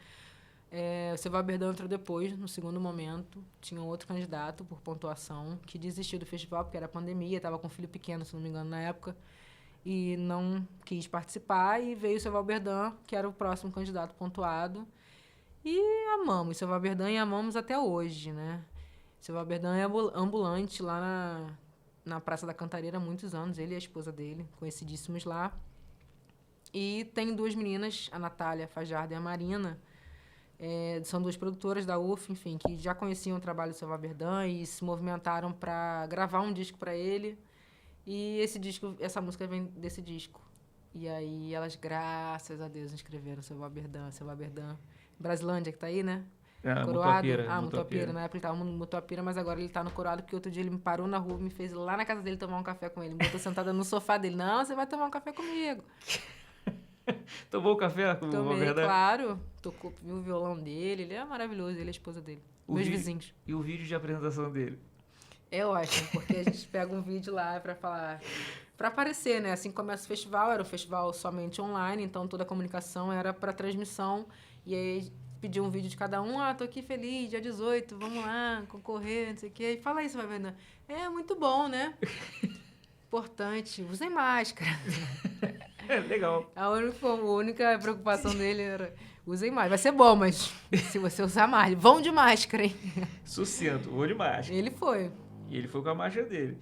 O Seu Berdão entrou depois, no segundo momento. Tinha um outro candidato por pontuação que desistiu do festival porque era pandemia, estava com um filho pequeno, se não me engano, na época, e não quis participar. E veio o Seu Berdão, que era o próximo candidato pontuado. E amamos o Seu Berdão e amamos até hoje, né? O Seu Berdão é ambulante lá na Praça da Cantareira há muitos anos. Ele e a esposa dele, conhecidíssimos lá. E tem duas meninas, a Natália Fajardo e a Marina, são duas produtoras da UF, enfim, que já conheciam o trabalho do Seu Berdão e se movimentaram para gravar um disco para ele. E essa música vem desse disco. E aí elas, graças a Deus, inscreveram Seu Berdão. Brasilândia, que tá aí, né? Coroado. Mutuapira. Na época ele tava no Mutuapira, mas agora ele tá no Coroado, porque outro dia ele me parou na rua, me fez ir lá na casa dele tomar um café com ele. Me botou sentada no sofá dele. Não, você vai tomar um café comigo. Tomou o café com o Berdão? Claro. Tocou, viu o violão dele. Ele é maravilhoso, ele é a esposa dele. Meus vizinhos. E o vídeo de apresentação dele? É ótimo, porque a gente pega um vídeo lá pra falar... Pra aparecer, né? Assim que começa o festival, era um festival somente online, então toda a comunicação era pra transmissão. E aí pediu um vídeo de cada um. Tô aqui feliz, dia 18, vamos lá, concorrer, não sei o quê. E fala isso, vai vendo. Muito bom, né? Importante. Usem máscara. Legal. A única preocupação dele era... Usem máscara. Vai ser bom, mas se você usar máscara... Vão de máscara, hein? Sucinto, vou de máscara. Ele foi. E ele foi com a máscara dele.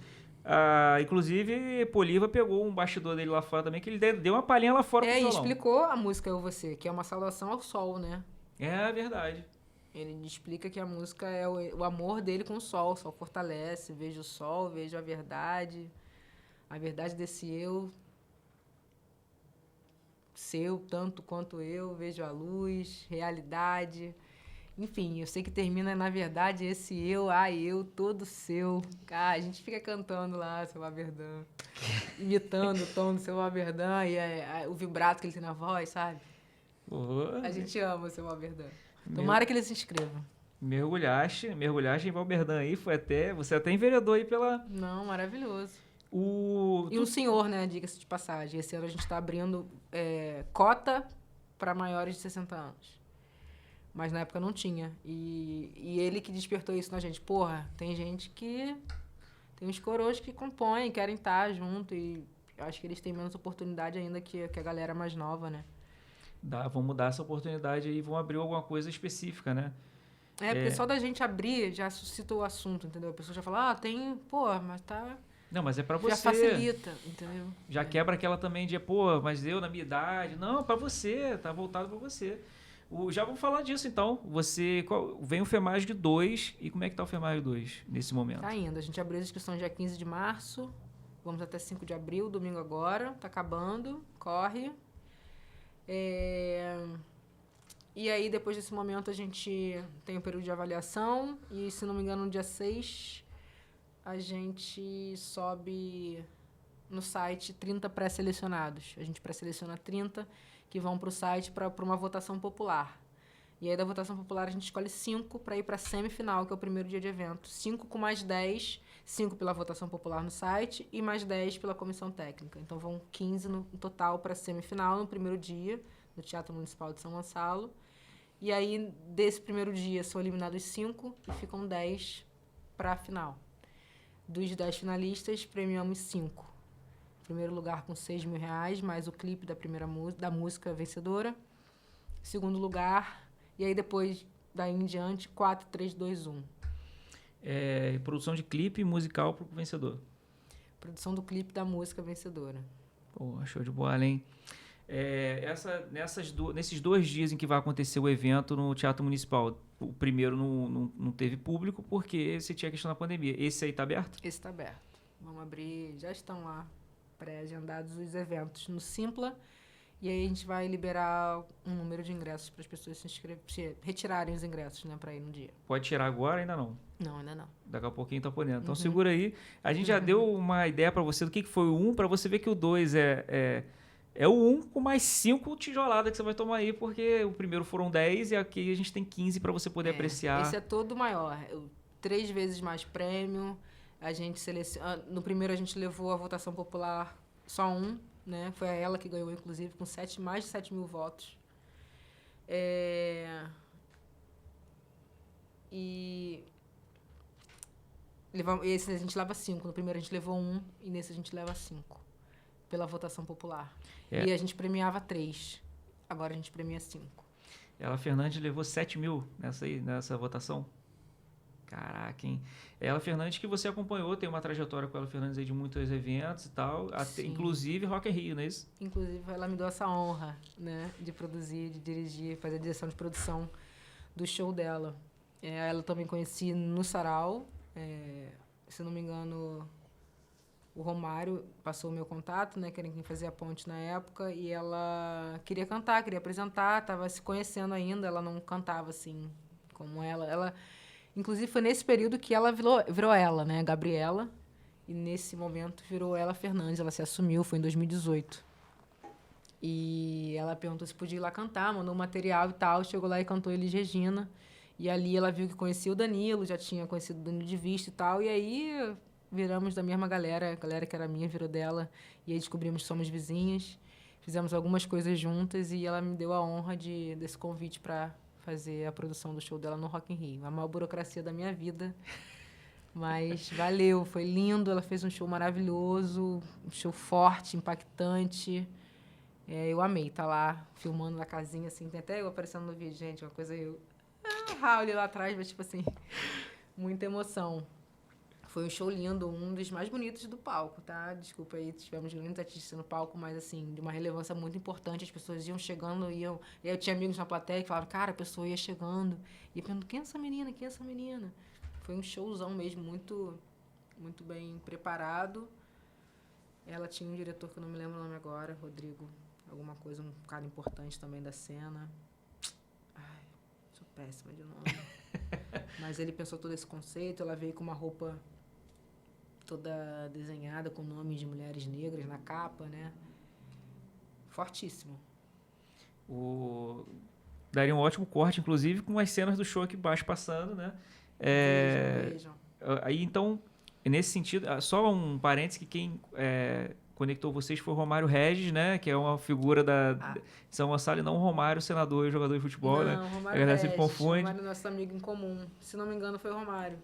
Inclusive, Poliva pegou um bastidor dele lá fora também, que ele deu uma palhinha lá fora pro violão. E explicou a música Eu Você, que é uma saudação ao sol, né? É verdade. Ele explica que a música é o amor dele com o sol fortalece, vejo o sol, vejo a verdade desse eu, seu, tanto quanto eu, vejo a luz, realidade... Enfim, eu sei que termina, na verdade, esse eu, todo seu. A gente fica cantando lá, Seu Berdão, imitando o tom do Seu Berdão e o vibrato que ele tem na voz, sabe? A gente ama o Seu Berdão. Tomara que ele se inscreva. Mergulhaste em Val Berdan aí, você até enveredou aí pela... Não, maravilhoso. E o senhor, né, diga-se de passagem, esse ano a gente está abrindo cota para maiores de 60 anos. Mas na época não tinha. E ele que despertou isso na gente. Porra, tem gente que... Tem uns coroas que compõem, querem estar junto. E acho que eles têm menos oportunidade ainda que a galera mais nova, né? Vamos dar essa oportunidade aí, vão abrir alguma coisa específica, né? Porque só da gente abrir já suscitou o assunto, entendeu? A pessoa já fala, mas tá... Não, mas é pra você. Já facilita, entendeu? Já quebra aquela também de, mas eu na minha idade... Não, pra você, tá voltado pra você. Já vamos falar disso, então. Vem o Femag 2. E como é que tá o Femag 2 nesse momento? Tá indo. A gente abriu as inscrições dia 15 de março. Vamos até 5 de abril, domingo agora. Tá acabando. Corre. E aí, depois desse momento, a gente tem o período de avaliação. E, se não me engano, no dia 6, a gente sobe no site 30 pré-selecionados. A gente pré-seleciona 30 que vão para o site para uma votação popular. E aí, da votação popular, a gente escolhe 5 para ir para a semifinal, que é o primeiro dia de evento. 5 com mais 10, 5 pela votação popular no site e mais 10 pela comissão técnica. Então, vão 15 no total para a semifinal no primeiro dia, no Teatro Municipal de São Gonçalo. E aí, desse primeiro dia, são eliminados 5 e ficam 10 para a final. Dos 10 finalistas, premiamos 5. Primeiro lugar com R$6.000, mais o clipe da música vencedora. Segundo lugar, e aí depois daí em diante, 4, 3, 2, 1. Produção de clipe musical pro vencedor. Produção do clipe da música vencedora. Pô, show de bola, hein? Nesses 2 dias em que vai acontecer o evento no Teatro Municipal, o primeiro não teve público porque você tinha a questão da pandemia. Esse aí tá aberto? Esse está aberto. Vamos abrir, já estão lá pré-agendados os eventos no Simpla. E aí a gente vai liberar um número de ingressos para as pessoas retirarem os ingressos, né, para ir no dia. Pode tirar agora? Ainda não. Não, ainda não. Daqui a pouquinho tá podendo. Então segura aí. A gente já deu uma ideia para você do que foi o 1, para você ver que o 2 é o 1 com mais 5 tijoladas que você vai tomar aí, porque o primeiro foram 10 e aqui a gente tem 15 para você poder apreciar. Esse é todo maior. 3 vezes mais prêmio. A gente seleciona. No primeiro a gente levou a votação popular só um, né? Foi ela que ganhou, inclusive, com mais de 7 mil votos. E esse a gente leva 5. No primeiro a gente levou 1 e nesse a gente leva 5. Pela votação popular. E a gente premiava 3. Agora a gente premia 5. Ela Fernandes levou 7 mil nessa votação. Caraca, hein? Ela Fernandes, que você acompanhou, tem uma trajetória com ela Fernandes aí de muitos eventos e tal, inclusive Rock in Rio, não é isso? Inclusive, ela me deu essa honra, né, de produzir, de dirigir, fazer a direção de produção do show dela. Ela também conheci no Sarau, se não me engano, o Romário passou o meu contato, né, que era quem fazia a ponte na época, e ela queria cantar, queria apresentar, estava se conhecendo ainda, ela não cantava assim como ela. Inclusive, foi nesse período que ela virou ela, né? Gabriela. E nesse momento virou ela Fernandes. Ela se assumiu, foi em 2018. E ela perguntou se podia ir lá cantar, mandou um material e tal. Chegou lá e cantou Elis Regina. E ali ela viu que conhecia o Danilo, já tinha conhecido o Danilo de vista e tal. E aí viramos da mesma galera. A galera que era minha virou dela. E aí descobrimos que somos vizinhas. Fizemos algumas coisas juntas e ela me deu a honra desse convite para fazer a produção do show dela no Rock in Rio. A maior burocracia da minha vida. Mas valeu, foi lindo. Ela fez um show maravilhoso, um show forte, impactante. Eu amei estar lá, filmando na casinha, assim. Tem até eu aparecendo no vídeo, gente, uma coisa Raul lá atrás, mas tipo assim, muita emoção. Foi um show lindo, um dos mais bonitos do palco, tá? Desculpa aí, tivemos grandes artistas no palco, mas assim, de uma relevância muito importante. As pessoas iam chegando, iam... Eu tinha amigos na plateia que falavam, cara, a pessoa ia chegando. E eu pergunto, quem é essa menina? Quem é essa menina? Foi um showzão mesmo, muito, muito bem preparado. Ela tinha um diretor que eu não me lembro o nome agora, Rodrigo, alguma coisa, um cara importante também da cena. Ai, sou péssima de nome. Mas ele pensou todo esse conceito, ela veio com uma roupa toda desenhada com nomes de mulheres negras na capa, né? Fortíssimo. Daria um ótimo corte, inclusive, com as cenas do show aqui embaixo passando, né? Vejam. Aí, então, nesse sentido, só um parênteses que quem conectou vocês foi o Romário Regis, né? Que é uma figura de São Gonçalo, e não o Romário, senador e jogador de futebol, né? Romário A galera Regis, sempre confunde. Romário é nosso amigo em comum. Se não me engano, foi o Romário.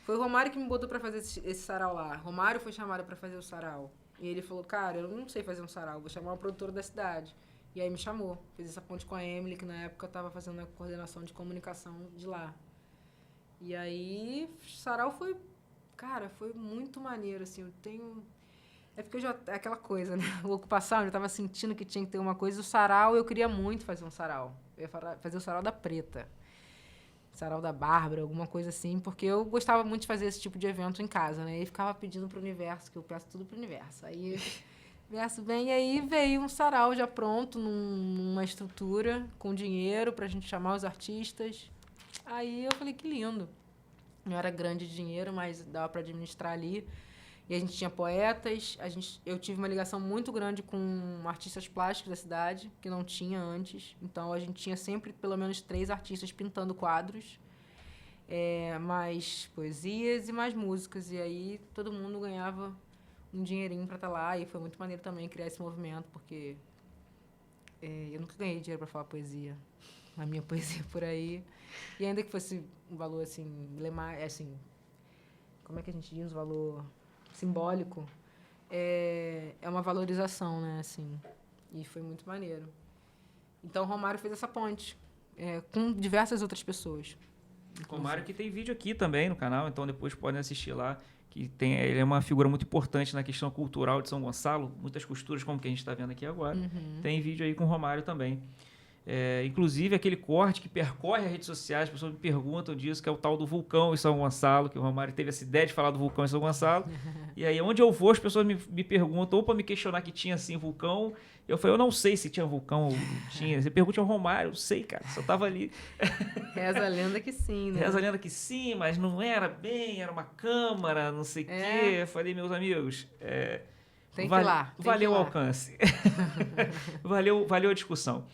Foi o Romário que me botou pra fazer esse sarau lá. Romário foi chamado pra fazer o sarau. E ele falou, cara, eu não sei fazer um sarau, vou chamar uma produtora da cidade. E aí me chamou. Fez essa ponte com a Emily, que na época estava fazendo a coordenação de comunicação de lá. E aí, o sarau foi... Cara, foi muito maneiro, assim. Eu tenho... É porque é aquela coisa, né? O ocupação, eu já tava sentindo que tinha que ter uma coisa. O sarau, eu queria muito fazer um sarau. Eu ia fazer o sarau da Preta. Sarau da Bárbara, alguma coisa assim. Porque eu gostava muito de fazer esse tipo de evento em casa, né? E ficava pedindo pro universo, que eu peço tudo pro universo. Aí... Verso bem, e aí veio um sarau já pronto, numa estrutura, com dinheiro pra gente chamar os artistas. Aí eu falei, que lindo. Não era grande dinheiro, mas dava para administrar ali. E a gente tinha poetas, eu tive uma ligação muito grande com artistas plásticos da cidade, que não tinha antes. Então, a gente tinha sempre pelo menos 3 artistas pintando quadros, mais poesias e mais músicas. E aí todo mundo ganhava um dinheirinho para estar lá, e foi muito maneiro também criar esse movimento, porque eu nunca ganhei dinheiro para falar poesia, a minha poesia por aí, e ainda que fosse um valor assim, assim, como é que a gente diz, um valor simbólico, é uma valorização, né, assim, e foi muito maneiro. Então o Romário fez essa ponte, com diversas outras pessoas. Romário que tem vídeo aqui também no canal, então depois podem assistir lá. Ele é uma figura muito importante na questão cultural de São Gonçalo, muitas costuras como que a gente está vendo aqui agora. Tem vídeo aí com o Romário também. Inclusive aquele corte que percorre as redes sociais, as pessoas me perguntam disso, que é o tal do vulcão em São Gonçalo, que o Romário teve essa ideia de falar do vulcão em São Gonçalo. E aí onde eu vou as pessoas me perguntam, ou para me questionar que tinha assim vulcão, eu falei, eu não sei se tinha vulcão ou tinha. Você pergunta ao Romário, eu sei, cara, só tava ali. Reza a lenda que sim, né? Reza a lenda que sim, mas não era bem, era uma câmara, não sei o quê. Eu falei, meus amigos, tem que ir lá. Valeu o alcance. valeu a discussão.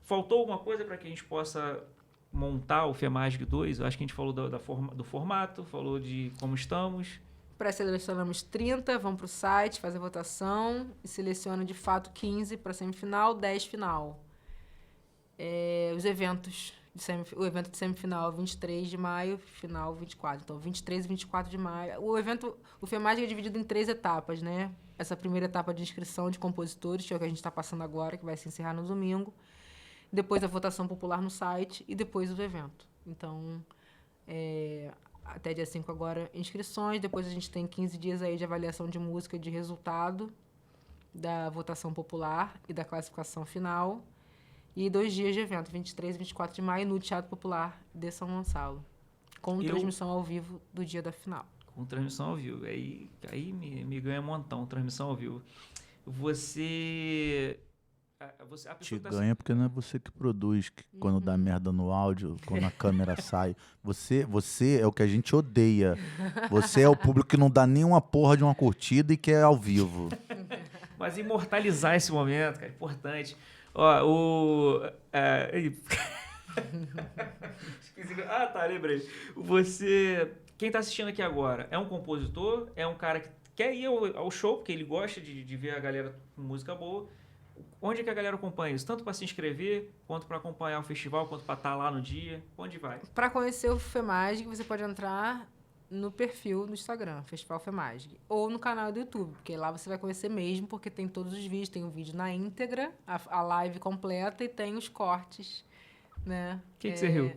Faltou alguma coisa para que a gente possa montar o FEMASG 2? Eu acho que a gente falou do formato, falou de como estamos. Pré-selecionamos 30, vamos para o site, faz a votação e seleciona de fato 15 para semifinal, 10 final. Os eventos, o evento de semifinal 23 de maio, final 24. Então, 23 e 24 de maio. O FEMASG é dividido em 3 etapas, né? Essa primeira etapa de inscrição de compositores, que é o que a gente está passando agora, que vai se encerrar no domingo. Depois a votação popular no site e depois o evento. Então, até dia 5 agora, inscrições. Depois a gente tem 15 dias aí de avaliação de música de resultado da votação popular e da classificação final. E 2 dias de evento, 23 e 24 de maio, no Teatro Popular de São Gonçalo. Com transmissão ao vivo do dia da final. Com transmissão ao vivo. Aí me ganha um montão, transmissão ao vivo. Você te ganha porque não é você que produz, que quando dá merda no áudio, quando a câmera sai. Você é o que a gente odeia. Você é o público que não dá nenhuma porra de uma curtida e quer ao vivo. Mas imortalizar esse momento, cara, é importante. Ó, lembrei. Quem tá assistindo aqui agora é um compositor, é um cara que quer ir ao show, porque ele gosta de ver a galera com música boa. Onde é que a galera acompanha isso? Tanto para se inscrever, quanto para acompanhar o festival, quanto para estar lá no dia? Onde vai? Para conhecer o FEMASG, você pode entrar no perfil no Instagram, Festival FEMASG, ou no canal do YouTube, porque lá você vai conhecer mesmo, porque tem todos os vídeos, tem o vídeo na íntegra, a live completa e tem os cortes, né? O que você riu?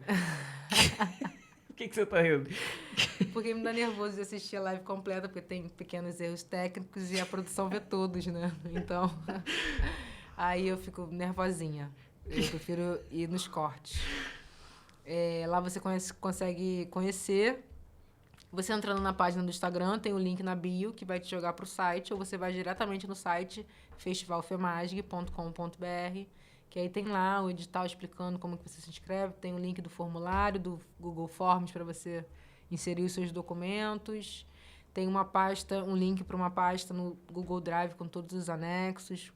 O que você tá rindo? Porque me dá nervoso de assistir a live completa, porque tem pequenos erros técnicos e a produção vê todos, né? Então, aí eu fico nervosinha. Eu prefiro ir nos cortes. Lá você consegue conhecer. Você entrando na página do Instagram, tem o link na bio que vai te jogar para o site, ou você vai diretamente no site festivalfemasg.com.br, que aí tem lá o edital explicando como que você se inscreve, tem o link do formulário, do Google Forms para você inserir os seus documentos, tem um link para uma pasta no Google Drive com todos os anexos,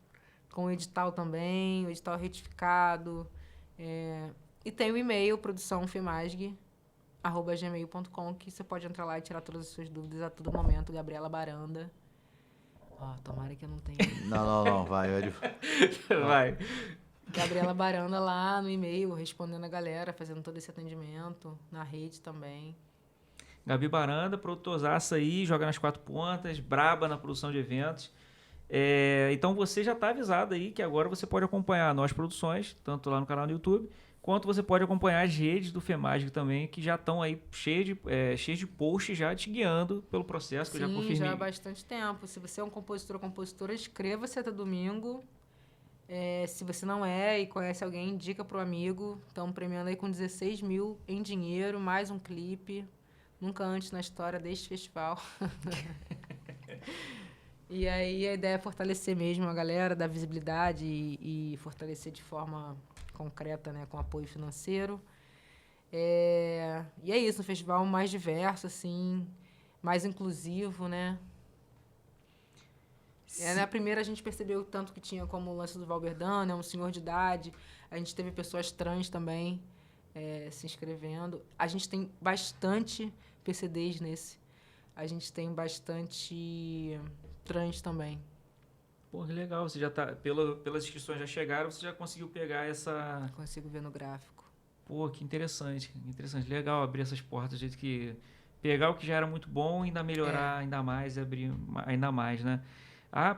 com o edital também, o edital retificado, e tem o e-mail, produçãofemasg@gmail.com, que você pode entrar lá e tirar todas as suas dúvidas a todo momento. Gabriela Baranda. Tomara que eu não tenha. Não, vai. Vai. Gabriela Baranda lá no e-mail, respondendo a galera, fazendo todo esse atendimento, na rede também. Gabi Baranda, produtorzaça aí, joga nas 4 pontas, braba na produção de eventos. Então você já está avisado aí que agora você pode acompanhar Nós Produções, tanto lá no canal do YouTube, quanto você pode acompanhar as redes do FEMASG também, que já estão aí cheias de posts já te guiando pelo processo, que eu já confirmei. Já há bastante tempo. Se você é um compositor ou compositora, inscreva-se até domingo. Se você não é e conhece alguém, indica para o amigo. Estamos premiando aí com 16 mil em dinheiro, mais um clipe. Nunca antes na história deste festival. E aí a ideia é fortalecer mesmo a galera, dar visibilidade e fortalecer de forma concreta, né, com apoio financeiro. E é isso, um festival mais diverso, assim, mais inclusivo, né? Na primeira a gente percebeu o tanto que tinha como o lance do Valberdano, um senhor de idade. A gente teve pessoas trans também se inscrevendo. A gente tem bastante PCDs nesse. A gente tem bastante trans também. Pô, que legal. Você já tá, pelas inscrições já chegaram, você já conseguiu pegar essa... Consigo ver no gráfico. Pô, que interessante. Legal abrir essas portas, do jeito que... Pegar o que já era muito bom e ainda melhorar ainda mais e abrir ainda mais, né? A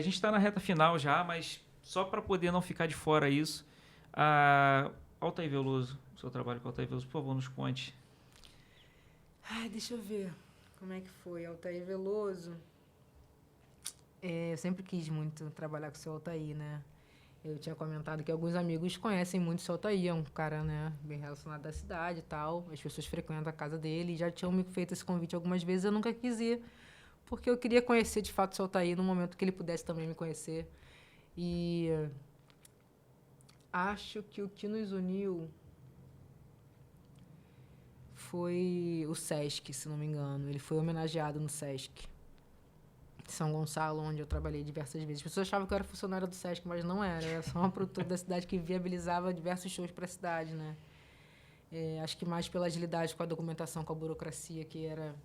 gente está na reta final já, mas só para poder não ficar de fora isso, Altair Veloso, seu trabalho com Altair Veloso, por favor, nos conte. Ai, deixa eu ver como é que foi. Altair Veloso. Eu sempre quis muito trabalhar com o seu Altair, né? Eu tinha comentado que alguns amigos conhecem muito o seu Altair, é um cara, né, bem relacionado à cidade e tal. As pessoas frequentam a casa dele e já tinham me feito esse convite algumas vezes, eu nunca quis ir, porque eu queria conhecer de fato o seu Altair no momento que ele pudesse também me conhecer. E acho que o que nos uniu foi o Sesc, se não me engano. Ele foi homenageado no Sesc São Gonçalo, onde eu trabalhei diversas vezes. As pessoas achavam que eu era funcionária do Sesc, mas não era. Eu era só uma produtora da cidade que viabilizava diversos shows para a cidade, né? Acho que mais pela agilidade com a documentação, com a burocracia, que era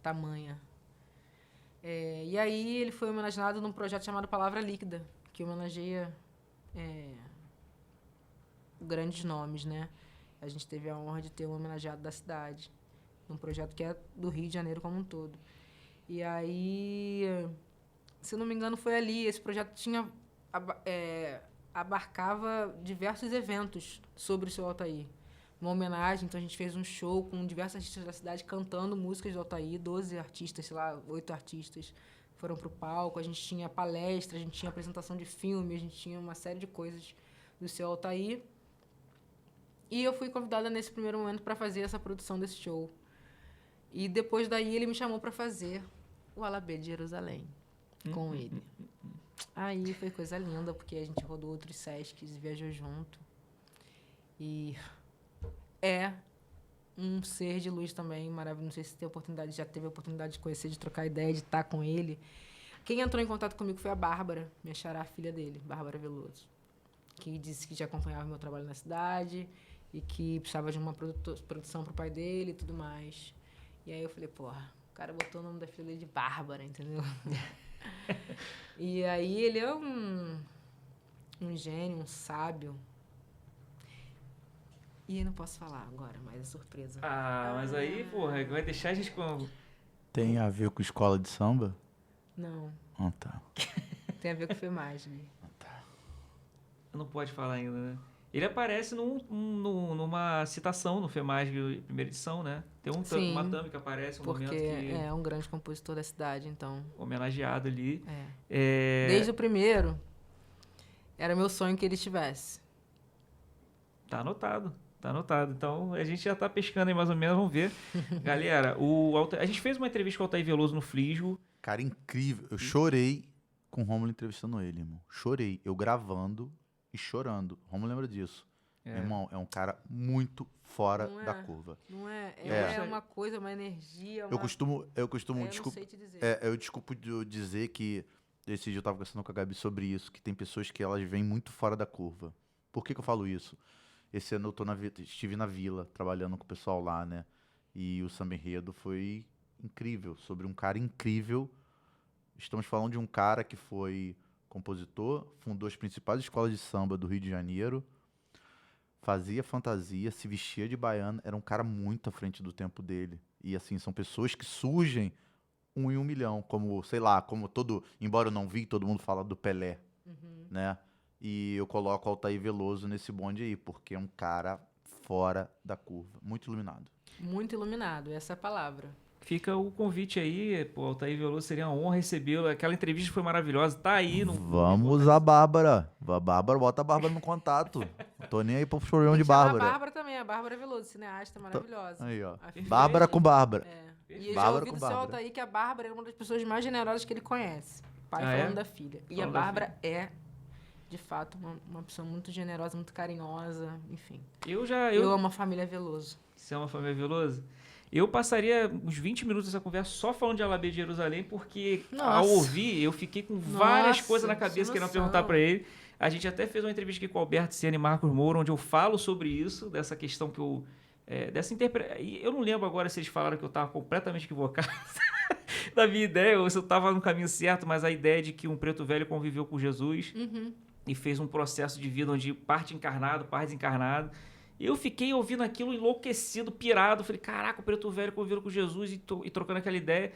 tamanha. E aí ele foi homenageado num projeto chamado Palavra Líquida, que homenageia grandes nomes, né? A gente teve a honra de ter um homenageado da cidade, num projeto que é do Rio de Janeiro como um todo. E aí, se não me engano, foi ali. Esse projeto abarcava diversos eventos sobre o seu Altair. Uma homenagem, então a gente fez um show com diversos artistas da cidade cantando músicas do Altair, 12 artistas, sei lá, 8 artistas foram para o palco. A gente tinha palestra, a gente tinha apresentação de filme, a gente tinha uma série de coisas do seu Altair. E eu fui convidada nesse primeiro momento para fazer essa produção desse show. E depois daí ele me chamou para fazer o Alabê de Jerusalém com ele. Aí foi coisa linda, porque a gente rodou outros Sescs e viajou junto. E é um ser de luz também, maravilhoso. Não sei se já teve a oportunidade de conhecer, de trocar ideia, de estar com ele. Quem entrou em contato comigo foi a Bárbara, minha xará, filha dele, Bárbara Veloso, que disse que já acompanhava meu trabalho na cidade e que precisava de uma produção pro pai dele e tudo mais. E aí eu falei, porra, o cara botou o nome da filha dele de Bárbara, entendeu? E aí ele é um gênio, um sábio. E eu não posso falar agora, mas é surpresa. Mas aí, porra, vai deixar a gente com... Tem a ver com escola de samba? Não. Tá. Tem a ver com FEMASG. Não pode falar ainda, né? Ele aparece numa citação no FEMASG, primeira edição, né? Tem uma thumb que aparece, porque momento que... é um grande compositor da cidade, então... Homenageado ali. Desde o primeiro, era meu sonho que ele estivesse. Tá anotado. Então, a gente já tá pescando aí mais ou menos, vamos ver. Galera, a gente fez uma entrevista com o Altair Veloso no Flisgo. Cara, incrível. Eu chorei com o Rômulo entrevistando ele, irmão. Chorei. Eu gravando e chorando. O Rômulo lembra disso. Meu irmão, é um cara muito fora da curva. Não é? É uma coisa, uma energia, Eu costumo não sei te dizer. Eu desculpo de dizer que esse dia eu tava conversando com a Gabi sobre isso, que tem pessoas que elas vêm muito fora da curva. Por que eu falo isso? Esse ano eu estive na Vila, trabalhando com o pessoal lá, né? E o Samba Enredo foi incrível, sobre um cara incrível. Estamos falando de um cara que foi compositor, fundou as principais escolas de samba do Rio de Janeiro, fazia fantasia, se vestia de baiana, era um cara muito à frente do tempo dele. E assim, são pessoas que surgem 1 em 1 milhão, como, sei lá, embora eu não vi, todo mundo fala do Pelé, né? E eu coloco o Altair Veloso nesse bonde aí, porque é um cara fora da curva, muito iluminado. Muito iluminado, essa é a palavra. Fica o convite aí, pô, Altair Veloso, seria uma honra recebê-lo. Aquela entrevista foi maravilhosa, tá aí. Vamos a Bárbara. Bota a Bárbara no contato. Não tô nem aí pro programa de Bárbara. A Bárbara também, a Bárbara Veloso, cineasta maravilhosa. Aí, ó. Bárbara com Bárbara. E eu já ouvi do seu Altair que a Bárbara é uma das pessoas mais generosas que ele conhece. Pai falando da filha. E a Bárbara é, de fato, uma pessoa muito generosa, muito carinhosa, enfim. Eu amo a família Veloso. Você ama a família Veloso? Eu passaria uns 20 minutos dessa conversa só falando de Alabê de Jerusalém, porque ao ouvir, eu fiquei com várias coisas na cabeça querendo perguntar para ele. A gente até fez uma entrevista aqui com o Alberto Siena e Marcos Moura, onde eu falo sobre isso, dessa questão que eu... dessa interpretação. Eu não lembro agora se eles falaram que eu estava completamente equivocado da minha ideia, ou se eu estava no caminho certo, mas a ideia de que um preto velho conviveu com Jesus e fez um processo de vida onde parte encarnado, parte desencarnado. Eu fiquei ouvindo aquilo enlouquecido, pirado. Falei, caraca, o preto velho conviveu com Jesus e trocando aquela ideia.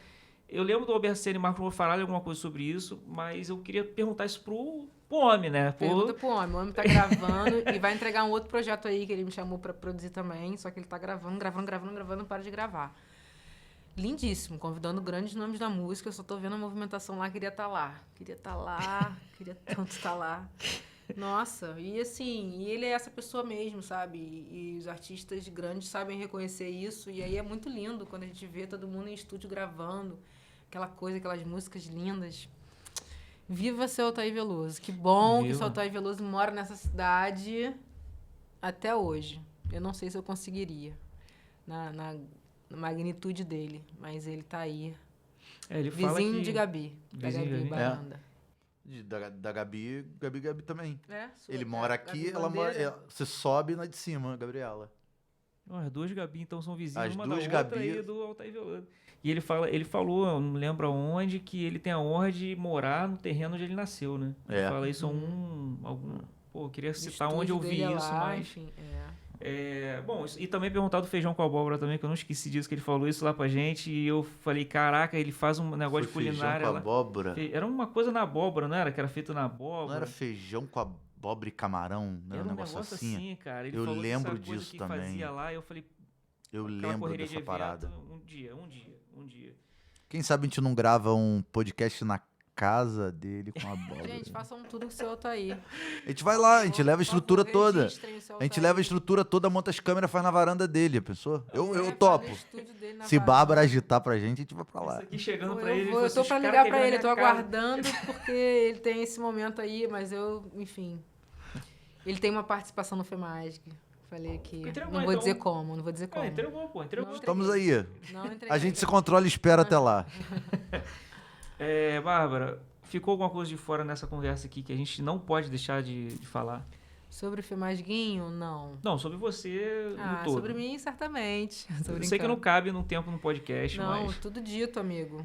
Eu lembro do Alberto Siena e Marcos Moura falarem alguma coisa sobre isso, mas eu queria perguntar isso pro pro homem, né? Pergunta pro homem. O homem tá gravando e vai entregar um outro projeto aí que ele me chamou pra produzir também. Só que ele tá gravando, não para de gravar. Lindíssimo, convidando grandes nomes da música. Eu só tô vendo a movimentação lá, queria estar lá. Queria tanto estar lá. Nossa, e assim, e ele é essa pessoa mesmo, sabe? E os artistas grandes sabem reconhecer isso. E aí é muito lindo quando a gente vê todo mundo em estúdio gravando. Aquela coisa, aquelas músicas lindas. Viva seu Altair Veloso. Que bom que o seu Altair Veloso mora nessa cidade até hoje. Eu não sei se eu conseguiria, na magnitude dele, mas ele tá aí. Ele fala Vizinho que... de Gabi, da Gabi Baranda. Da Gabi também. Ele Gabi mora aqui, ela mora... Você sobe na de cima, Gabriela. As duas Gabi, então, são vizinhas, As uma duas da outra Gabi... aí do Altair Veloso. E ele falou, eu não lembro aonde, que ele tem a honra de morar no terreno onde ele nasceu, né? Ele fala isso Pô, eu queria citar onde eu vi isso, mas... Enfim, bom, e também perguntar do feijão com abóbora também, que eu não esqueci disso, que ele falou isso lá pra gente, e eu falei, caraca, ele faz um negócio de culinária. Feijão com abóbora? Era uma coisa na abóbora, não era? Que era feito na abóbora. Não era feijão com abóbora e camarão? Não era um negócio assim? Cara. Ele eu falou lembro que essa disso que também. Fazia lá, eu falei... Eu lembro dessa de parada. Um dia. Quem sabe a gente não grava um podcast na casa dele com a abóbora. Gente, façam tudo com o seu Altair. A gente vai lá, a gente leva a estrutura toda. A gente leva a Altair. estrutura toda, monta as câmeras, faz na varanda dele, a pessoa. Eu topo. Se Se Bárbara agitar pra gente, a gente vai pra lá. Isso aqui chegando pra Eu ele... eu tô pra ligar pra ele, eu tô aguardando, porque ele tem esse momento aí, mas enfim. Ele tem uma participação no FEMASG. Falei que não vou dizer como. Entregou, pô. Estamos aí. Não entreguei. A gente se controla e espera até lá. Bárbara, ficou alguma coisa de fora nessa conversa aqui que a gente não pode deixar de falar? Sobre o FEMASGuinho, não. Não, sobre você no todo. Sobre mim, certamente. Eu sei que não cabe num tempo no podcast, não, mas... tudo dito, amigo.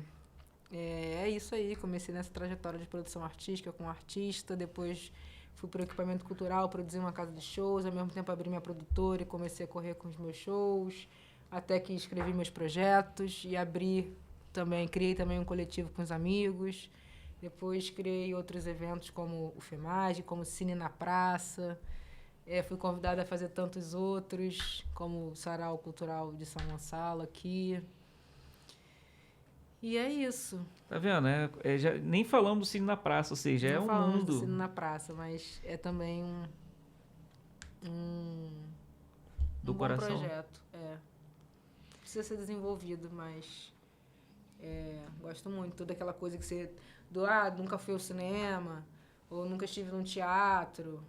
É isso aí. Comecei nessa trajetória de produção artística com artista, depois... Fui para o equipamento cultural, produzi uma casa de shows, ao mesmo tempo abri minha produtora e comecei a correr com os meus shows, até que escrevi meus projetos e criei também um coletivo com os amigos. Depois criei outros eventos como o FEMASG, como Cine na Praça. Fui convidada a fazer tantos outros, como o Sarau Cultural de São Gonçalo aqui. E é isso. Tá vendo, né? Nem falamos do Cine na Praça, ou seja, é um mundo. Do Cine na Praça, mas é também do bom coração. Projeto. Precisa ser desenvolvido, mas gosto muito. Toda aquela coisa que você... nunca fui ao cinema, ou nunca estive num teatro.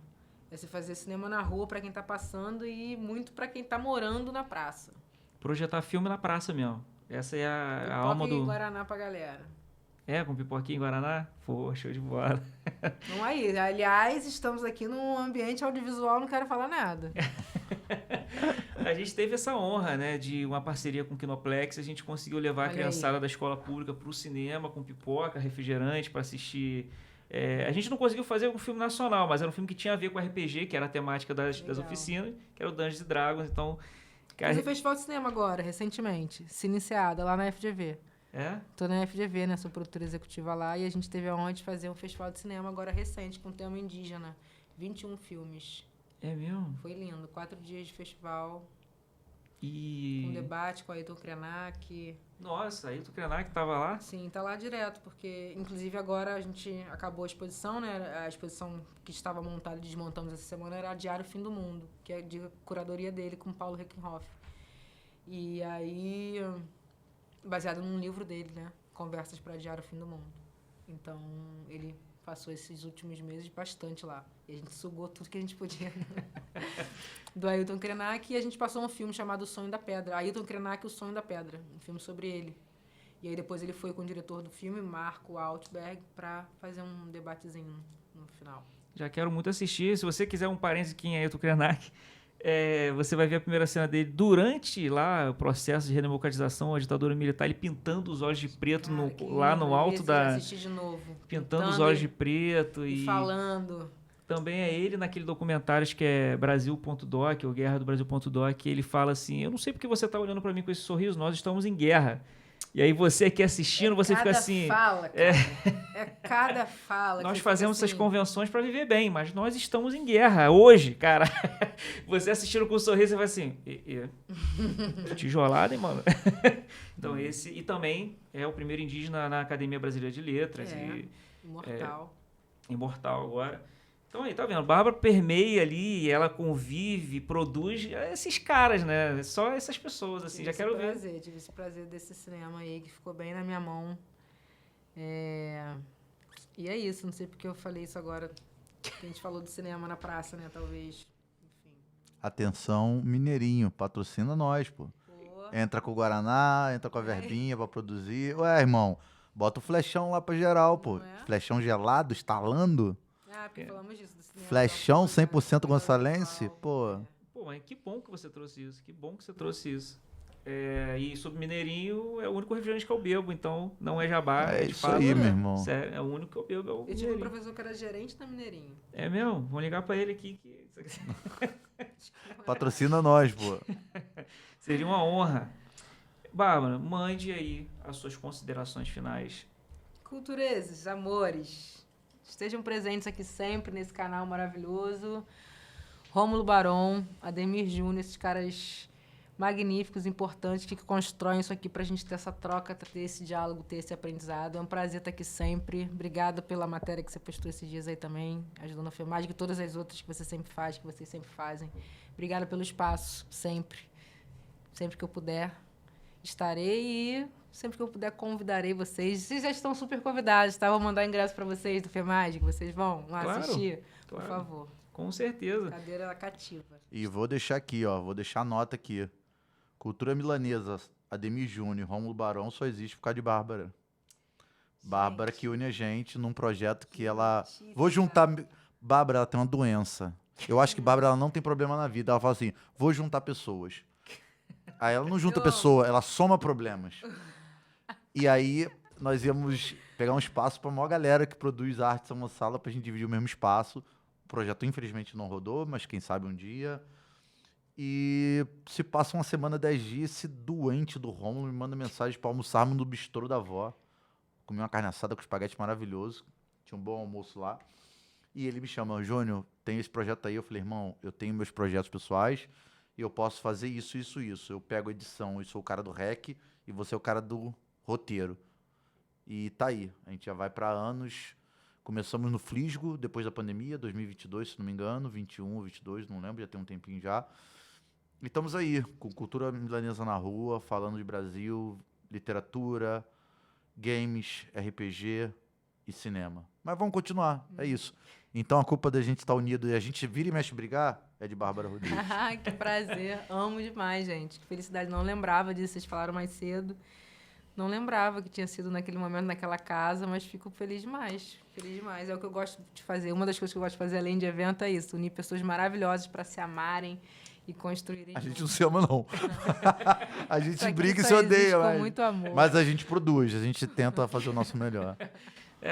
Você fazer cinema na rua para quem tá passando e muito para quem tá morando na praça. Projetar filme na praça mesmo. Essa é a alma do... Pipoca em Guaraná pra galera. Com pipoquinha em Guaraná? Pô, show de bola. Vamos aí. Aliás, estamos aqui num ambiente audiovisual, não quero falar nada. A gente teve essa honra, né, de uma parceria com o Kinoplex. A gente conseguiu levar a criançada da escola pública pro cinema com pipoca, refrigerante para assistir... a gente não conseguiu fazer um filme nacional, mas era um filme que tinha a ver com RPG, que era a temática das oficinas, que era o Dungeons & Dragons, então... Fiz o Festival de Cinema agora, recentemente. Iniciada lá na FGV. Tô na FGV, né? Sou produtora executiva lá. E a gente teve a honra de fazer um festival de cinema agora recente, com tema indígena. 21 filmes. É mesmo? Foi lindo. 4 dias de festival. E... Com debate com a Ailton Krenak. Nossa, Ailton Krenak tava lá? Sim, tá lá direto. Porque, inclusive, agora a gente acabou a exposição, né? A exposição que estava montada e desmontamos essa semana era a Diário Fim do Mundo, que é de curadoria dele com Paulo Reckenhoff. E aí, baseado num livro dele, né? Conversas para Diário Fim do Mundo. Então, ele passou esses últimos meses bastante lá. E a gente sugou tudo que a gente podia. Do Ailton Krenak, e a gente passou um filme chamado O Sonho da Pedra. Ailton Krenak, O Sonho da Pedra. Um filme sobre ele. E aí depois ele foi com o diretor do filme, Marco Altberg, para fazer um debatezinho no final. Já quero muito assistir. Se você quiser um parênteses aqui em Ailton Krenak, você vai ver a primeira cena dele durante lá o processo de redemocratização, a ditadura militar, ele pintando os olhos de preto lá no alto da... Eu assisti de novo. Pintando os olhos de preto e falando... Também é ele naquele documentário, acho que é Brasil.doc, ou Guerra do Brasil.doc, que ele fala assim, eu não sei porque você está olhando para mim com esse sorriso, nós estamos em guerra. E aí você aqui assistindo, você fica assim... Fala, cara. É cada fala. Nós que você fazemos fica essas assim, convenções para viver bem, mas nós estamos em guerra hoje, cara. Você assistindo com um sorriso, você vai assim... Tijolada, hein, mano? Então esse... E também é o primeiro indígena na Academia Brasileira de Letras. Imortal. Imortal agora. Então aí, tá vendo? Bárbara permeia ali, ela convive, produz esses caras, né? Só essas pessoas, assim, já quero ver. Tive esse prazer desse cinema aí, que ficou bem na minha mão. E é isso, não sei porque eu falei isso agora. Que a gente falou do cinema na praça, né? Talvez. Enfim. Atenção, Mineirinho, patrocina nós, pô. Entra com o Guaraná, entra com a verbinha pra produzir. Ué, irmão, bota o flechão lá pra geral, pô. Não é? Flechão gelado, estalando. Porque falamos disso, do cinema. Flechão 100% do gonçalense, audiovisual. pô. Pô, mas que bom que você trouxe isso. Que bom que você trouxe isso. E sobre Mineirinho, é o único refrigerante que eu bebo, então não é jabá. É de isso fato. aí, meu irmão. Sério, é o único que eu bebo, é o Eu tive um Mineirinho. professor que era gerente da Mineirinho. É mesmo? Vamos ligar pra ele aqui. Patrocina nós, pô. Seria uma honra. Bárbara, mande aí as suas considerações finais. Cultureses, amores, estejam presentes aqui sempre nesse canal maravilhoso. Rômulo Barão, Ademir Júnior, esses caras magníficos, importantes, que constroem isso aqui pra gente ter essa troca, ter esse diálogo, ter esse aprendizado. É um prazer estar aqui sempre. Obrigada pela matéria que você postou esses dias aí também, ajudando a filmagem, e todas as outras que você sempre faz, que vocês sempre fazem. Obrigada pelo espaço, sempre. Sempre que eu puder, estarei e sempre que eu puder convidarei vocês. Vocês já estão super convidados, tá? Vou mandar ingresso pra vocês do FEMAG, que vocês vão lá Claro, assistir, claro. por favor. Com certeza. Cadeira cativa. E vou deixar aqui, ó. Vou deixar a nota aqui. Cultura milanesa, Ademir Júnior, Rômulo Barão, só existe por causa de Bárbara. Bárbara que une a gente num projeto que ela... Vou juntar... Bárbara, ela tem uma doença. Eu acho que Bárbara ela não tem problema na vida. Ela fala assim, vou juntar pessoas. Aí ela não junta pessoa, ela soma problemas. E aí nós íamos pegar um espaço para a maior galera que produz arte em uma sala pra gente dividir o mesmo espaço. O projeto infelizmente não rodou, mas quem sabe um dia. E se passa uma semana, 10 dias, esse doente do Rômulo me manda mensagem para almoçarmos no bistrô da avó. Comi uma carne assada com espaguete maravilhoso. Tinha um bom almoço lá. E ele me chama, Júnior, tem esse projeto aí. Eu falei, irmão, eu tenho meus projetos pessoais e eu posso fazer isso, isso, isso. Eu pego a edição, eu sou o cara do REC e você é o cara do roteiro. E tá aí, a gente já vai para anos. Começamos no Flisgo, depois da pandemia, 2022, se não me engano, 21, 22, não lembro, já tem um tempinho já. E estamos aí, com cultura milanesa na rua, falando de Brasil, literatura, games, RPG e cinema. Mas vamos continuar, é isso. Então a culpa da gente estar unido e a gente vira e mexe brigar é de Bárbara Rodrigues. Que prazer, amo demais, gente. Que felicidade, não lembrava disso, vocês falaram mais cedo. Não lembrava que tinha sido naquele momento, naquela casa, mas fico feliz demais. Feliz demais. É o que eu gosto de fazer. Uma das coisas que eu gosto de fazer, além de evento, é isso. Unir pessoas maravilhosas para se amarem e construírem. A gente não se ama, não. A gente Isso aqui briga e só se existe odeia, com muito amor. mas a gente produz, a gente tenta fazer o nosso melhor.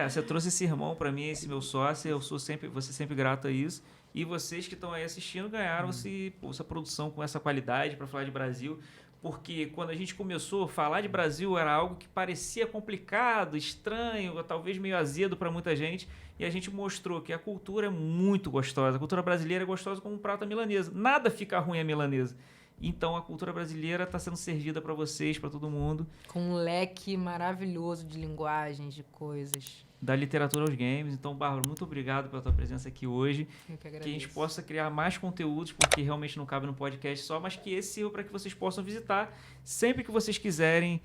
Você trouxe esse irmão para mim, esse meu sócio, eu sou sempre, você sempre grato a isso. E vocês que estão aí assistindo ganharam essa produção com essa qualidade para falar de Brasil. Porque quando a gente começou, falar de Brasil era algo que parecia complicado, estranho, talvez meio azedo para muita gente. E a gente mostrou que a cultura é muito gostosa. A cultura brasileira é gostosa como um prato milanesa. Nada fica ruim a milanesa. Então a cultura brasileira está sendo servida para vocês, para todo mundo. Com um leque maravilhoso de linguagens, de coisas. Da literatura aos games. Então, Bárbara, muito obrigado pela tua presença aqui hoje. Eu que agradeço. Que a gente possa criar mais conteúdos, porque realmente não cabe no podcast só, mas que esse sirva para que vocês possam visitar sempre que vocês quiserem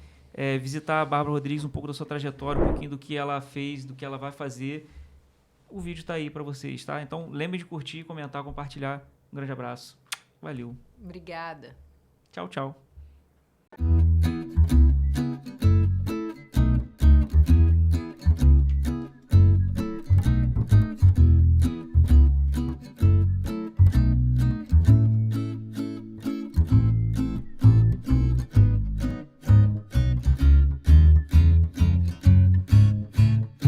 visitar a Bárbara Rodrigues, um pouco da sua trajetória, um pouquinho do que ela fez, do que ela vai fazer. O vídeo está aí para vocês, tá? Então, lembre de curtir, comentar, compartilhar. Um grande abraço. Valeu. Obrigada. Tchau, tchau.